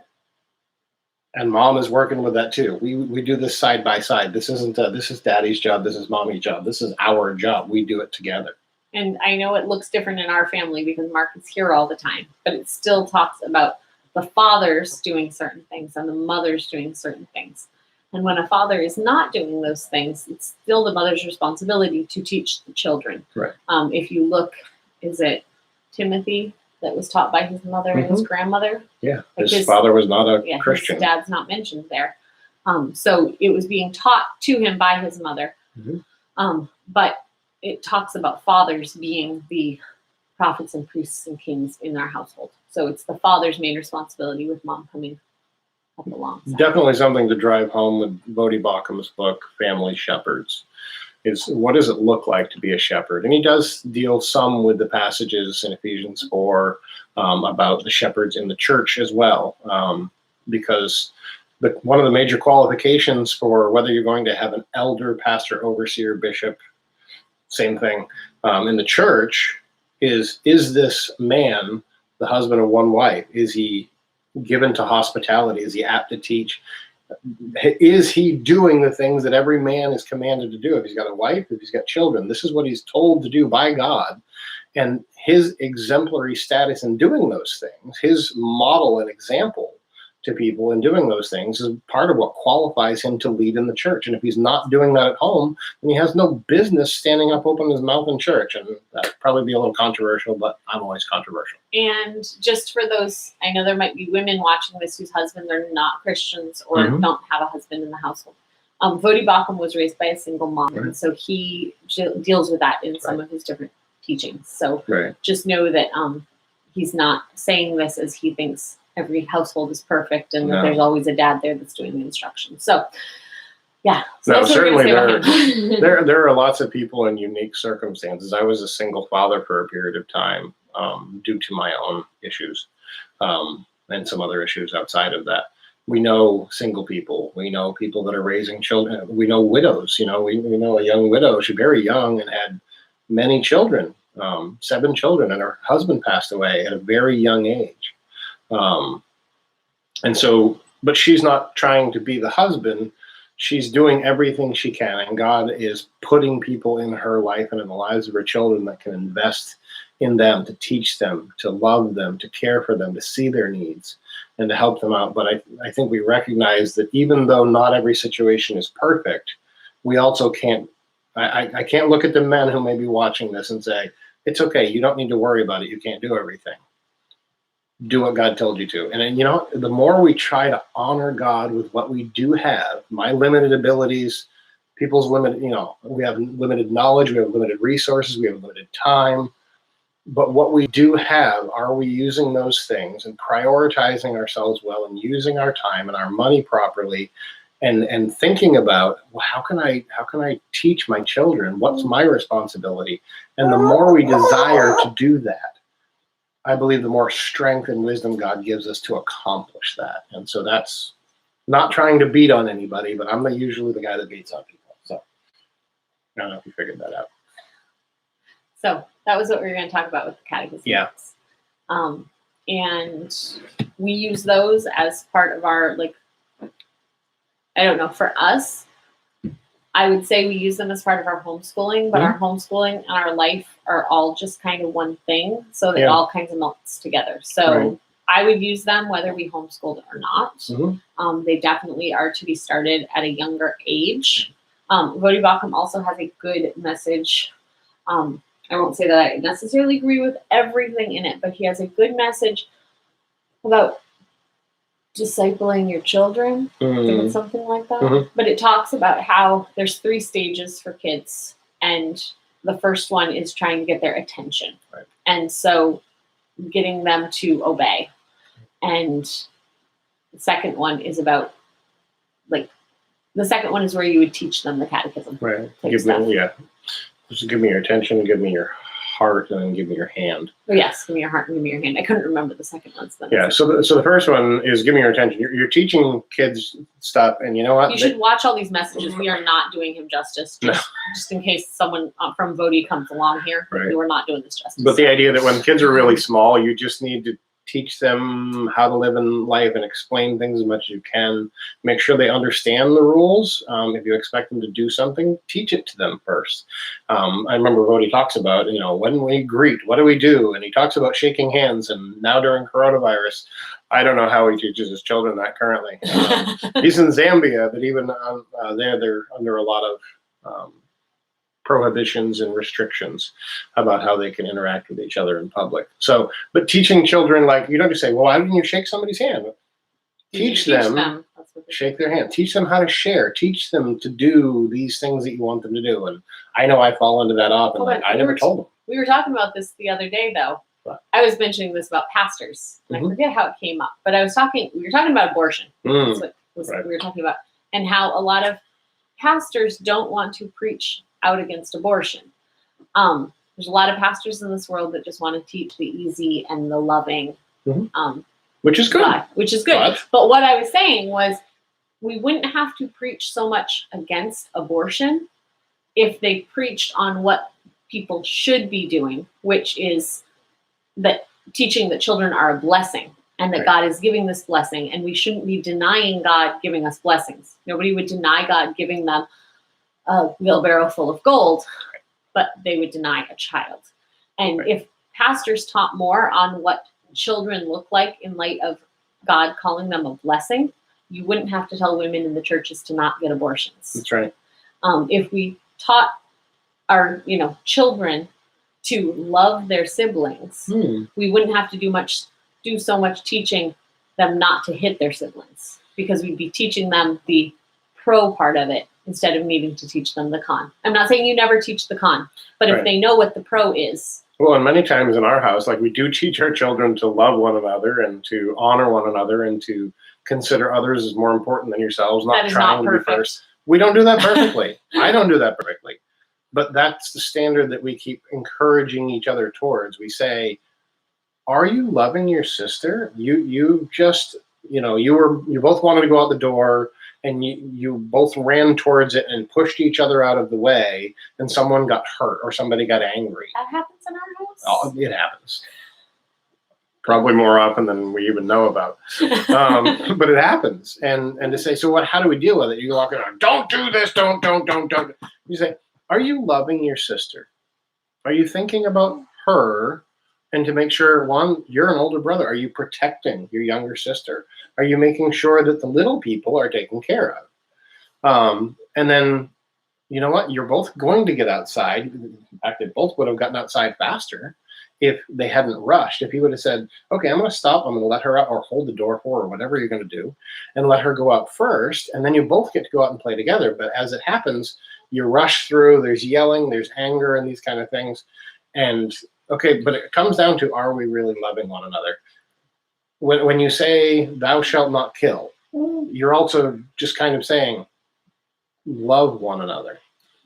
And mom is working with that too. We do this side by side. This is daddy's job. This is mommy's job. This is our job. We do it together. And I know it looks different in our family because Mark is here all the time, but it still talks about the fathers doing certain things and the mothers doing certain things. And when a father is not doing those things, it's still the mother's responsibility to teach the children. Right. If you look, is it Timothy that was taught by his mother and his grandmother? Yeah, his father was not a Christian. His dad's not mentioned there. So it was being taught to him by his mother. But it talks about fathers being the prophets and priests and kings in our household. So it's the father's main responsibility with mom coming up alongside. Definitely something to drive home with Bodhi Baucham's book, Family Shepherds. is what does it look like to be a shepherd? And he does deal some with the passages in Ephesians 4 about the shepherds in the church as well, because one of the major qualifications for whether you're going to have an elder, pastor, overseer, bishop, same thing, in the church is this man the husband of one wife? Is he given to hospitality? Is he apt to teach? Is he doing the things that every man is commanded to do? If he's got a wife, if he's got children, this is what he's told to do by God. And his exemplary status in doing those things, his model and example to people in doing those things is part of what qualifies him to lead in the church. And if he's not doing that at home, then he has no business standing up, opening his mouth in church. And that'd probably be a little controversial, but I'm always controversial. And just for those, I know there might be women watching this whose husbands are not Christians or don't have a husband in the household. Voddie Baucham was raised by a single mom, and so he deals with that in some of his different teachings. So just know that he's not saying this as he thinks every household is perfect and that there's always a dad there that's doing the instructions. So yeah. So no, certainly there are lots of people in unique circumstances. I was a single father for a period of time due to my own issues and some other issues outside of that. We know single people. We know people that are raising children. We know widows. We know a young widow. She's very young and had many children, 7 children, and her husband passed away at a very young age. And so, but she's not trying to be the husband. She's doing everything she can. And God is putting people in her life and in the lives of her children that can invest in them, to teach them, to love them, to care for them, to see their needs and to help them out. But I think we recognize that even though not every situation is perfect, we also can't, I can't look at the men who may be watching this and say, it's okay, you don't need to worry about it. You can't do everything. Do what God told you to. And the more we try to honor God with what we do have, my limited abilities, people's limited, we have limited knowledge, we have limited resources, we have limited time. But what we do have, are we using those things and prioritizing ourselves well and using our time and our money properly and thinking about, well, how can I teach my children? What's my responsibility? And the more we desire to do that, I believe the more strength and wisdom God gives us to accomplish that. And so that's not trying to beat on anybody, but I'm usually the guy that beats on people. So I don't know if you figured that out. So that was what we were going to talk about with the catechism. Yeah. And we use those as part of our, I don't know, for us, I would say we use them as part of our homeschooling, but our homeschooling and our life are all just kind of one thing. So that it all kinds of melts together. So I would use them whether we homeschooled or not. They definitely are to be started at a younger age. Voddie Baucham also has a good message. I won't say that I necessarily agree with everything in it, but he has a good message about discipling your children. I think it's something like that. But it talks about how there's 3 stages for kids, and the first one is trying to get their attention. And so getting them to obey. And the second one is about, the second one is where you would teach them the catechism. Just give me your attention, give me your heart, and then give me your hand. Oh, yes, give me your heart and give me your hand. I couldn't remember the second one. So the first one is give me your attention. You're teaching kids stuff, and you know what? You should watch all these messages. We are not doing him justice, just in case someone from Voddie comes along here. We were not doing this justice. But the idea that when kids are really small, you just need to teach them how to live in life and explain things as much as you can. Make sure they understand the rules. If you expect them to do something, teach it to them first. I remember Voddie talks about, when we greet, what do we do? And he talks about shaking hands. And now during coronavirus, I don't know how he teaches his children that currently. He's in Zambia, but even they're under a lot of prohibitions and restrictions about how they can interact with each other in public. So, but teaching children, you don't just say, well, why didn't you shake somebody's hand? Teach them. Shake their hand. Teach them how to share. Teach them to do these things that you want them to do. And I know I fall into that often. I never told them. We were talking about this the other day, though. What? I was mentioning this about pastors. And I forget how it came up, but we were talking about abortion. That's what we were talking about. And how a lot of pastors don't want to preach out against abortion. There's a lot of pastors in this world that just want to teach the easy and the loving, which is good. God, which is good. But what I was saying was, we wouldn't have to preach so much against abortion if they preached on what people should be doing, which is that teaching that children are a blessing and that Right. God is giving this blessing, and we shouldn't be denying God giving us blessings. Nobody would deny God giving them a wheelbarrow full of gold, but they would deny a child. And Right. if pastors taught more on what children look like in light of God calling them a blessing, you wouldn't have to tell women in the churches to not get abortions. That's right. If we taught our children to love their siblings, we wouldn't have to do so much teaching them not to hit their siblings, because we'd be teaching them the pro part of it instead of needing to teach them the con. I'm not saying you never teach the con, but if Right. they know what the pro is. Well, and many times in our house, like, we do teach our children to love one another and to honor one another and to consider others as more important than yourselves, That not is trying not to be perfect. first. We don't do that perfectly. I don't do that perfectly. But that's the standard that we keep encouraging each other towards. We say, are you loving your sister? You just, you both wanted to go out the door, and you both ran towards it and pushed each other out of the way, and someone got hurt or somebody got angry. That happens in our house. Oh, it happens. Probably more often than we even know about. But it happens. And to say, so what, how do we deal with it? You walk around, don't do this, don't. You say, are you loving your sister? Are you thinking about her? And to make sure, one, you're an older brother. Are you protecting your younger sister? Are you making sure that the little people are taken care of? And then, you know what? You're both going to get outside. In fact, they both would have gotten outside faster if they hadn't rushed. If he would have said, okay, I'm going to stop. I'm going to let her out, or hold the door for her, or whatever you're going to do, and let her go out first. And then you both get to go out and play together. But as it happens, you rush through. There's yelling, there's anger, and these kind of things. And okay, but it comes down to, are we really loving one another? When you say, thou shalt not kill, you're also just kind of saying, love one another.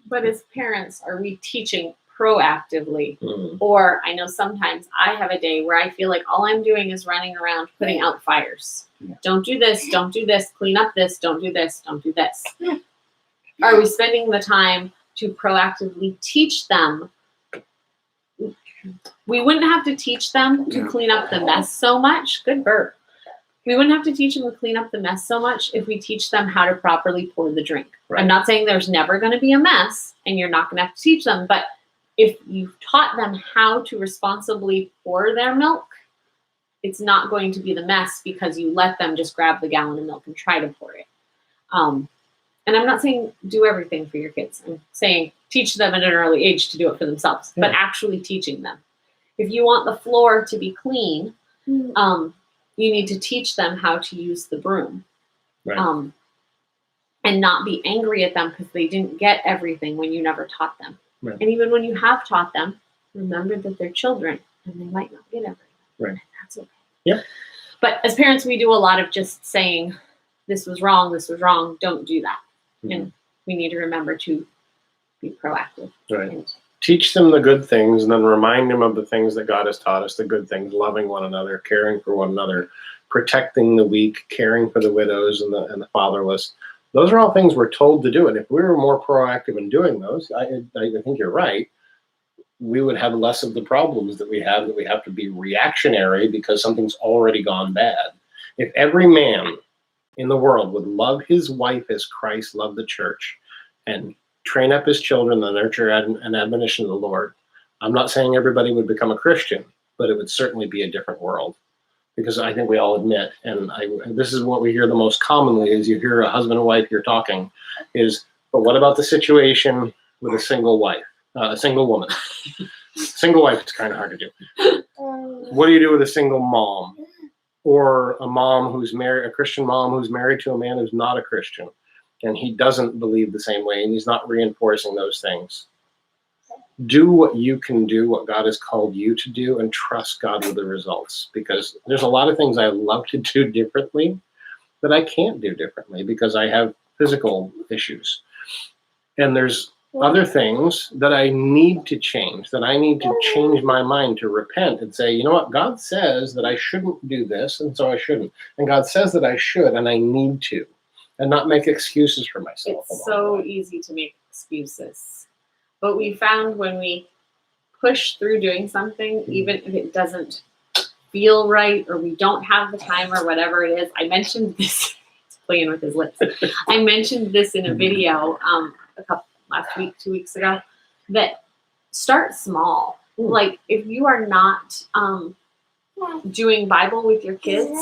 But as parents, are we teaching proactively? Mm. Or I know sometimes I have a day where I feel like all I'm doing is running around putting out fires. Yeah. Don't do this, clean up this, don't do this, don't do this. Are we spending the time to proactively teach them? We wouldn't have to teach them to clean up the mess so much. Good burp. We wouldn't have to teach them to clean up the mess so much if we teach them how to properly pour the drink. Right. I'm not saying there's never going to be a mess and you're not going to have to teach them, but if you've taught them how to responsibly pour their milk, it's not going to be the mess because you let them just grab the gallon of milk and try to pour it. And I'm not saying do everything for your kids. I'm saying teach them at an early age to do it for themselves, but actually teaching them. If you want the floor to be clean, you need to teach them how to use the broom. Right. And not be angry at them because they didn't get everything when you never taught them. Right. And even when you have taught them, remember that they're children and they might not get everything. Right. And that's okay. Yep. But as parents, we do a lot of just saying, this was wrong, don't do that. Mm-hmm. And we need to remember to be proactive. Right. And Teach them the good things, and then remind them of the things that God has taught us, the good things, loving one another, caring for one another, protecting the weak, caring for the widows and the fatherless. Those are all things we're told to do. And if we were more proactive in doing those, I think you're right, we would have less of the problems that we have to be reactionary because something's already gone bad. If every man in the world would love his wife as Christ loved the church and train up his children in the nurture and admonition of the Lord, I'm not saying everybody would become a Christian, but it would certainly be a different world. Because I think we all admit, and this is what we hear the most commonly, is you hear a husband and wife, you're talking, is, but what about the situation with a single wife, a single woman? Single wife, it's kind of hard to do. What do you do with a single mom? Or a mom who's married, a Christian mom who's married to a man who's not a Christian, and he doesn't believe the same way, and he's not reinforcing those things. Do what you can do, what God has called you to do, and trust God with the results. Because there's a lot of things I love to do differently that I can't do differently because I have physical issues. And there's other things that I need to change, that I need to change my mind to repent and say, you know what, God says that I shouldn't do this, and so I shouldn't. And God says that I should, and I need to, and not make excuses for myself. It's so easy to make excuses. But we found when we push through doing something, even if it doesn't feel right or we don't have the time or whatever it is. I mentioned this, he's playing with his lips. I mentioned this in a video last week, 2 weeks ago, that start small. Like if you are not doing Bible with your kids,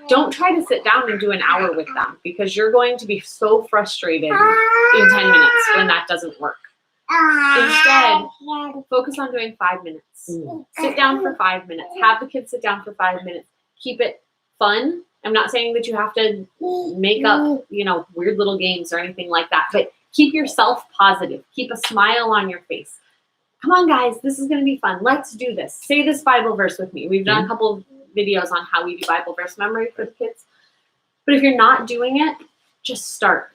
don't try to sit down and do an hour with them, because you're going to be so frustrated in 10 minutes when that doesn't work. Instead, focus on doing 5 minutes. Sit down for 5 minutes. Have the kids sit down for 5 minutes. Keep it fun. I'm not saying that you have to make up, weird little games or anything like that, but keep yourself positive. Keep a smile on your face. Come on, guys, this is going to be fun. Let's do this. Say this Bible verse with me. We've done a couple of videos on how we do Bible verse memory for the kids. But if you're not doing it, just start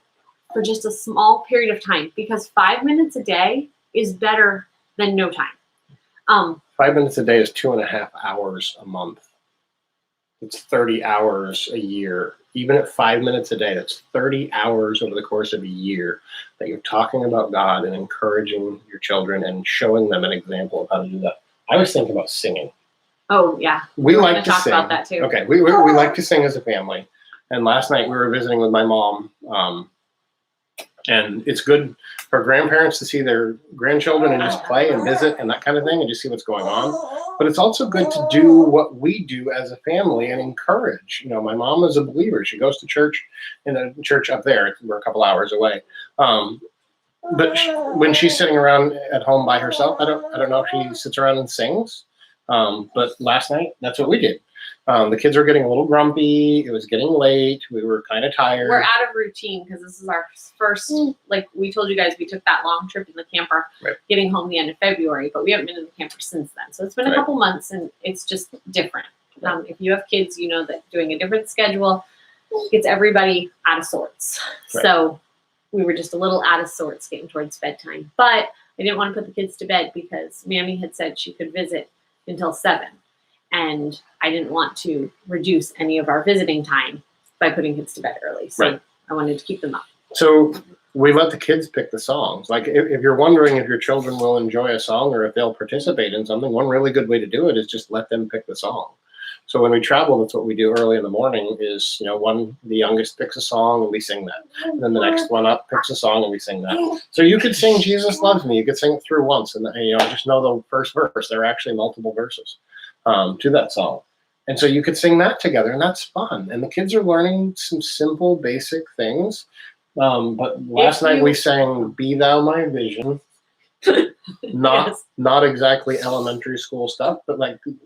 for just a small period of time, because 5 minutes a day is better than no time. 5 minutes a day is 2.5 hours a month. It's 30 hours a year. Even at 5 minutes a day, that's 30 hours over the course of a year that you're talking about God and encouraging your children and showing them an example of how to do that. I was thinking about singing. Oh, yeah. We We're like gonna to talk sing. about that too. Okay, we like to sing as a family. And last night we were visiting with my mom. And it's good for grandparents to see their grandchildren and just play and visit and that kind of thing and just see what's going on. But it's also good to do what we do as a family and encourage. My mom is a believer. She goes to church in a church up there. We're a couple hours away. But when she's sitting around at home by herself, I don't know if she sits around and sings. But last night, that's what we did. The kids were getting a little grumpy. It was getting late. We were kind of tired. We're out of routine because this is our first, like we told you guys, we took that long trip in the camper, getting home the end of February, but we haven't been in the camper since then. So it's been a couple months and it's just different. If you have kids, you know that doing a different schedule gets everybody out of sorts. So we were just a little out of sorts getting towards bedtime. But I didn't want to put the kids to bed because Mammy had said she could visit until 7. And I didn't want to reduce any of our visiting time by putting kids to bed early. So I wanted to keep them up. So we let the kids pick the songs. Like if you're wondering if your children will enjoy a song or if they'll participate in something, one really good way to do it is just let them pick the song. So when we travel, that's what we do early in the morning is, the youngest picks a song and we sing that. And then the next one up picks a song and we sing that. So you could sing Jesus Loves Me. You could sing it through once and just know the first verse. There are actually multiple verses to that song. And so you could sing that together and that's fun. And the kids are learning some simple, basic things. But last night we sang Be Thou My Vision. Not exactly elementary school stuff, but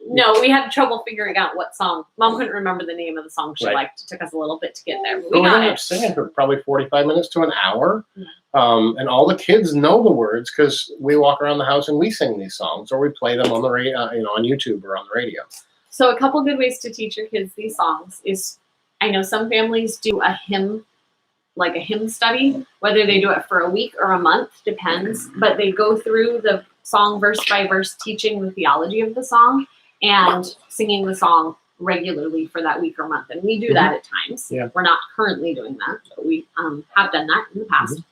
no, we had trouble figuring out what song. Mom couldn't remember the name of the song she liked. It took us a little bit to get there. But we ended up singing for probably 45 minutes to an hour. And all the kids know the words because we walk around the house and we sing these songs or we play them on the radio, on YouTube or on the radio. So a couple good ways to teach your kids these songs is, I know some families do a hymn study, whether they do it for a week or a month, depends, but they go through the song verse by verse, teaching the theology of the song and singing the song regularly for that week or month. And we do that at times. Yeah. We're not currently doing that, but we have done that in the past.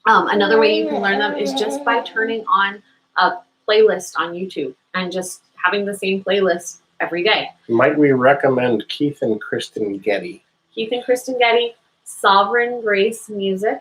Another way you can learn them is just by turning on a playlist on YouTube and just having the same playlist every day. Might we recommend Keith and Kristen Getty? Keith and Kristen Getty, Sovereign Grace Music,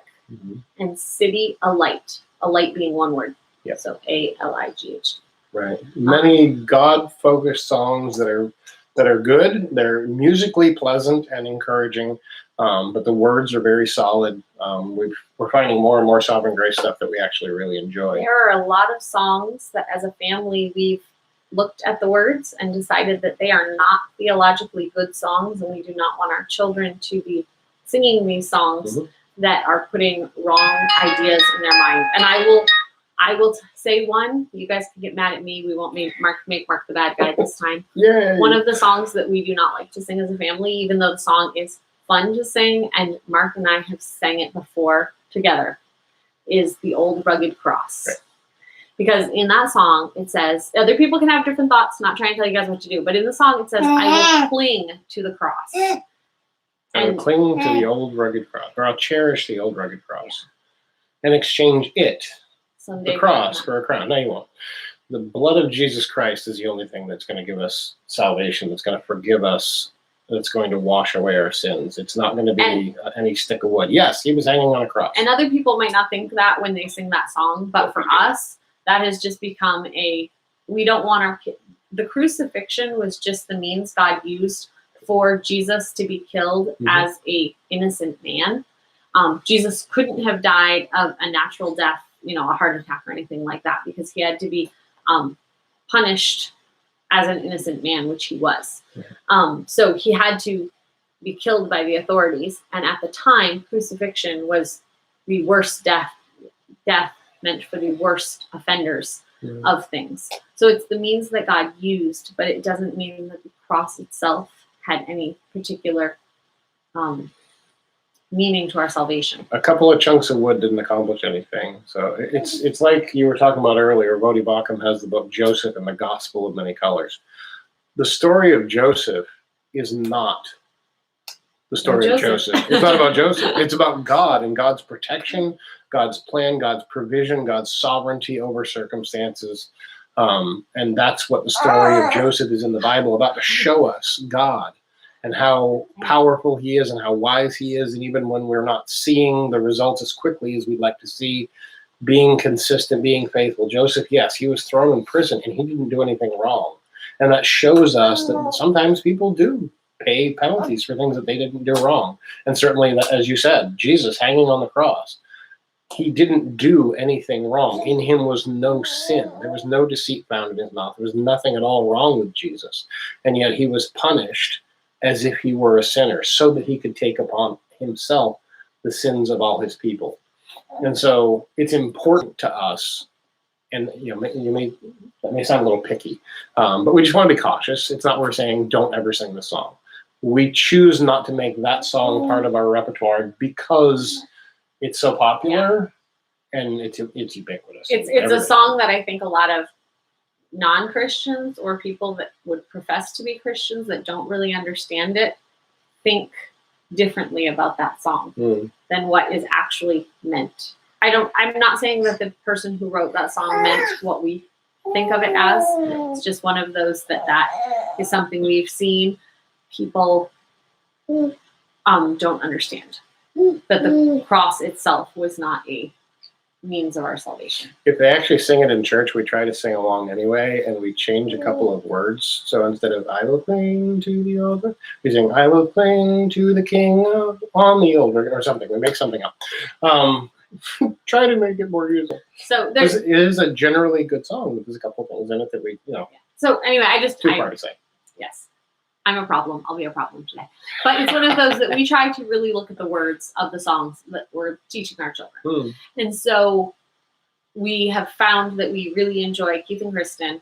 and City Alight. Alight being one word. Yep. So ALIGH. Right. Many God-focused songs that are good. They're musically pleasant and encouraging, but the words are very solid. We're finding more and more Sovereign Grace stuff that we actually really enjoy. There are a lot of songs that as a family we've looked at the words and decided that they are not theologically good songs, and we do not want our children to be singing these songs that are putting wrong ideas in their mind. And I will say one. You guys can get mad at me. We won't make Mark the bad guy this time. Yeah. One of the songs that we do not like to sing as a family, even though the song is fun to sing, and Mark and I have sang it before together, is the old rugged cross. Right. Because in that song, it says, other people can have different thoughts, not trying to tell you guys what to do, but in the song, it says, I will cling to the cross. I will cling to the old rugged cross, or I'll cherish the old rugged cross and exchange it, Someday the cross, for a crown. No, you won't. The blood of Jesus Christ is the only thing that's going to give us salvation, that's going to forgive us, that's going to wash away our sins. It's not going to be any stick of wood. Yes, he was hanging on a cross. And other people might not think that when they sing that song, but for us, that has just become we don't want the crucifixion was just the means God used for Jesus to be killed as a innocent man. Jesus couldn't have died of a natural death, a heart attack or anything like that, because he had to be punished as an innocent man, which he was. So he had to be killed by the authorities. And at the time, crucifixion was the worst death meant for the worst offenders of things. So it's the means that God used, but it doesn't mean that the cross itself had any particular meaning to our salvation. A couple of chunks of wood didn't accomplish anything. So it's like you were talking about earlier. Voddie Baucham has the book Joseph and the Gospel of Many Colors. The story of Joseph is not the story of Joseph. It's not about Joseph. It's about God and God's protection, God's plan, God's provision, God's sovereignty over circumstances. And that's what the story of Joseph is in the Bible about, to show us God and how powerful he is and how wise he is. And even when we're not seeing the results as quickly as we'd like to see, being consistent, being faithful. Joseph, yes, he was thrown in prison and he didn't do anything wrong. And that shows us that sometimes people do pay penalties for things that they didn't do wrong. And certainly, as you said, Jesus hanging on the cross, he didn't do anything wrong. In him was no sin. There was no deceit found in his mouth. There was nothing at all wrong with Jesus. And yet he was punished as if he were a sinner, so that he could take upon himself the sins of all his people. And so it's important to us, and that may sound a little picky, but we just want to be cautious. It's not we're saying don't ever sing the song. We choose not to make that song part of our repertoire because it's so popular and it's ubiquitous. It's a song that I think a lot of non-Christians or people that would profess to be Christians that don't really understand it think differently about that song than what is actually meant. I'm not saying that the person who wrote that song meant what we think of it as. It's just one of those that is something we've seen people don't understand. That the cross itself was not a means of our salvation. If they actually sing it in church, we try to sing along anyway, and we change a couple of words. So instead of "I will cling to the altar," we sing "I will cling to the King on the altar," or something. We make something up. Try to make it more useful. So it is a generally good song, but there's a couple things in it that we, So anyway, too far to say. Yes. I'm a problem. I'll be a problem today. But it's one of those that we try to really look at the words of the songs that we're teaching our children. And so we have found that we really enjoy Keith and Kristen,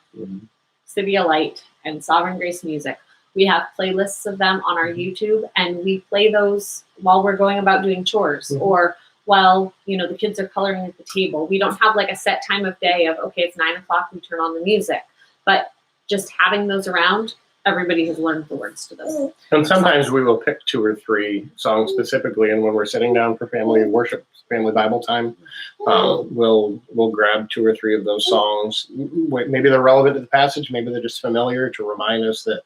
Civia Light, and Sovereign Grace Music. We have playlists of them on our YouTube, and we play those while we're going about doing chores or while, the kids are coloring at the table. We don't have like a set time of day of, okay, it's 9 o'clock, we turn on the music. But just having those around, everybody has learned the words to those. And sometimes we will pick 2 or 3 songs specifically, and when we're sitting down for family worship, family Bible time, we'll grab 2 or 3 of those songs. Maybe they're relevant to the passage, maybe they're just familiar to remind us that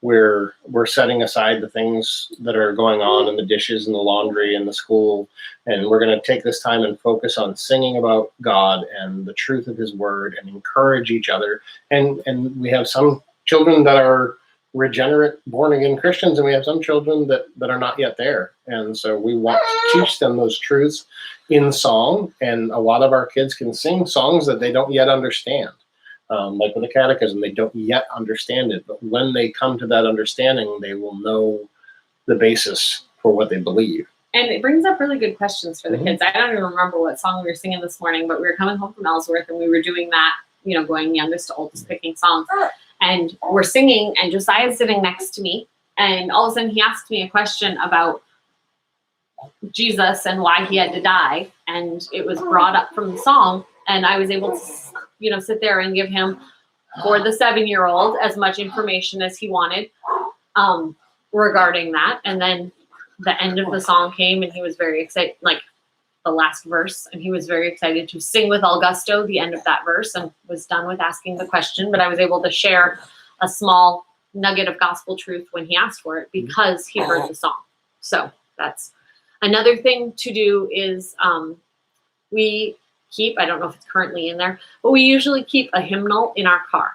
we're setting aside the things that are going on in the dishes and the laundry and the school, and we're going to take this time and focus on singing about God and the truth of his word and encourage each other. And we have some children that are regenerate, born-again Christians, and we have some children that are not yet there. And so we want to teach them those truths in song, and a lot of our kids can sing songs that they don't yet understand. Like with the catechism, they don't yet understand it, but when they come to that understanding, they will know the basis for what they believe. And it brings up really good questions for the kids. I don't even remember what song we were singing this morning, but we were coming home from Ellsworth and we were doing that, going youngest to oldest, picking songs. And we're singing, and Josiah's sitting next to me, and all of a sudden he asked me a question about Jesus and why he had to die. and it was brought up from the song, and I was able to, sit there and give him, for the 7-year-old, as much information as he wanted regarding that. And then the end of the song came, and he was very excited, like the last verse, and he was very excited to sing with all gusto the end of that verse, and was done with asking the question. But I was able to share a small nugget of gospel truth when he asked for it, because he heard the song. So that's another thing to do. Is we keep, I don't know if it's currently in there, but we usually keep a hymnal in our car.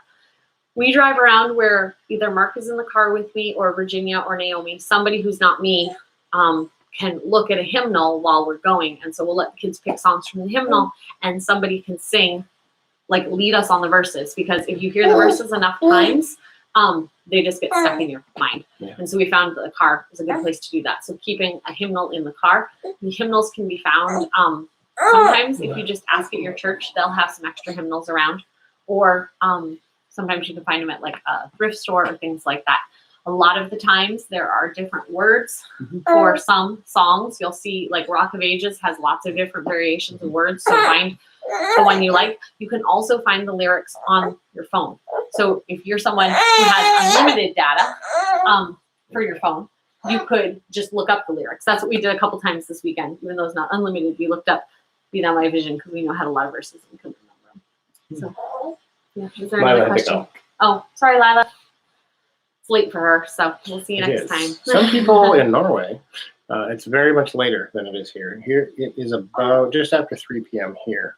We drive around where either Mark is in the car with me, or Virginia or Naomi, somebody who's not me, can look at a hymnal while we're going. And so we'll let the kids pick songs from the hymnal, and somebody can sing, like lead us on the verses, because if you hear the verses enough times, they just get stuck in your mind. Yeah. And so we found that the car is a good place to do that. So keeping a hymnal in the car. The hymnals can be found sometimes if you just ask at your church, they'll have some extra hymnals around, or sometimes you can find them at like a thrift store or things like that. A lot of the times there are different words for some songs. You'll see like Rock of Ages has lots of different variations of words. So find the one you like. You can also find the lyrics on your phone. So if you're someone who has unlimited data for your phone, you could just look up the lyrics. That's what we did a couple times this weekend. Even though it's not unlimited, we looked up Be Thou My Vision, because we know had a lot of verses and we couldn't remember them. So, yeah. Is there another question? Oh, sorry, Lila. It's late for her, so we'll see you next time. Some people in Norway, it's very much later than it is here. Here it is about just after 3 p.m. here.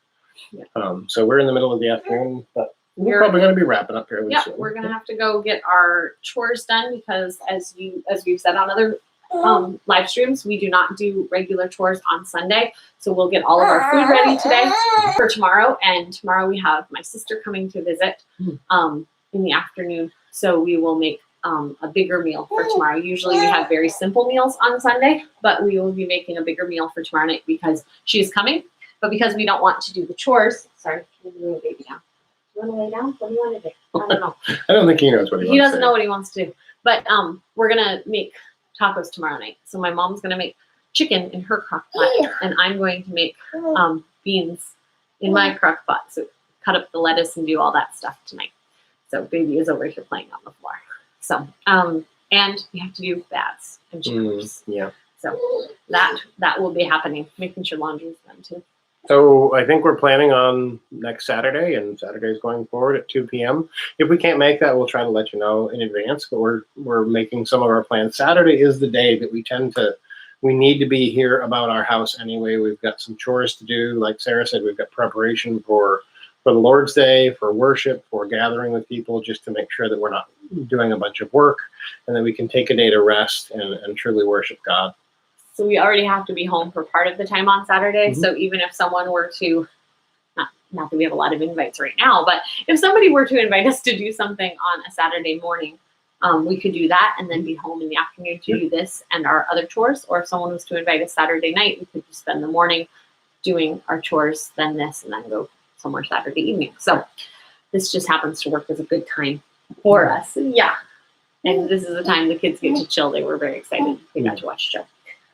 Yeah. So we're in the middle of the afternoon, but we're probably going to be wrapping up here. Yeah, we're going to have to go get our chores done, because as we've said on other live streams, we do not do regular chores on Sunday. So we'll get all of our food ready today for tomorrow. And tomorrow we have my sister coming to visit in the afternoon. So we will make a bigger meal for tomorrow. Usually we have very simple meals on Sunday, but we will be making a bigger meal for tomorrow night because she is coming. But because we don't want to do the chores, sorry, can you lay the baby down? You want to lay down? What do you want to do? I don't know. I don't think he knows what he wants. He doesn't know what he wants to do. But we're gonna make tacos tomorrow night. So my mom's gonna make chicken in her crock pot, and I'm going to make beans in my crock pot. So cut up the lettuce and do all that stuff tonight. So baby is over here playing on the floor. So and we have to do baths and showers. Yeah. So that will be happening. Making sure laundry is done too. So I think we're planning on next Saturday, and Saturday's going forward at 2 p.m. If we can't make that, we'll try to let you know in advance, but we're making some of our plans. Saturday is the day that we need to be here about our house anyway. We've got some chores to do. Like Sarah said, we've got preparation for the Lord's Day, for worship, for gathering with people, just to make sure that we're not doing a bunch of work, and that we can take a day to rest and truly worship God. So we already have to be home for part of the time on Saturday. So even if someone were to, not that we have a lot of invites right now, but if somebody were to invite us to do something on a Saturday morning, we could do that and then be home in the afternoon to do this and our other chores. Or if someone was to invite us Saturday night, we could just spend the morning doing our chores, then this, and then go somewhere Saturday evening. So this just happens to work as a good time for us. Yeah. And this is the time the kids get to chill. They were very excited. They got to watch Joe.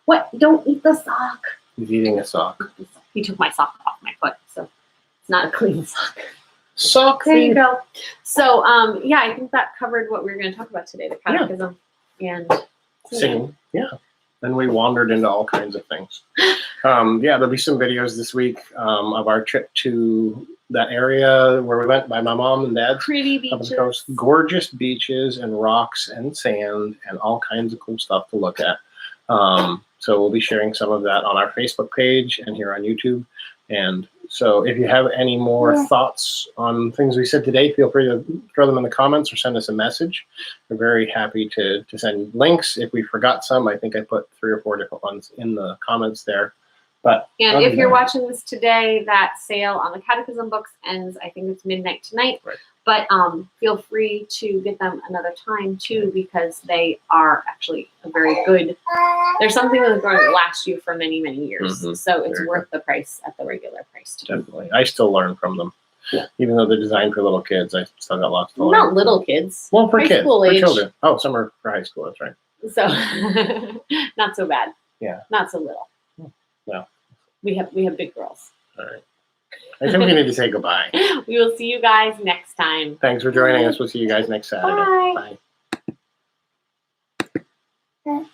What? Don't eat the sock. He's eating a sock. He took my sock off my foot, so it's not a clean sock. Sock. There you go. So, yeah, I think that covered what we were going to talk about today, the catechism and singing. Yeah. Then we wandered into all kinds of things. There'll be some videos this week of our trip to that area where we went by my mom and dad's. Pretty Up beaches. the coast. Gorgeous beaches and rocks and sand and all kinds of cool stuff to look at. So we'll be sharing some of that on our Facebook page and here on YouTube. And so if you have any more thoughts on things we said today, feel free to throw them in the comments or send us a message. We're very happy to send links. If we forgot some, I think I put 3 or 4 different ones in the comments there. But and if you're watching this today, that sale on the catechism books ends, I think it's midnight tonight. Right. But feel free to get them another time too, because they are actually a very good. There's something that's going to last you for many, many years. So it's Very worth the price at the regular price too. definitely, I still learn from them. Yeah. Even though they're designed for little kids, I still got lots to learn. Not little kids. Well, for high kids, school for age. children. Oh, some are for high school. That's right. So not so bad. Yeah. Not so little. Well, We have big girls. All right. I think we need to say goodbye. We will see you guys next time. Thanks for joining us. We'll see you guys next Saturday. Bye. Bye.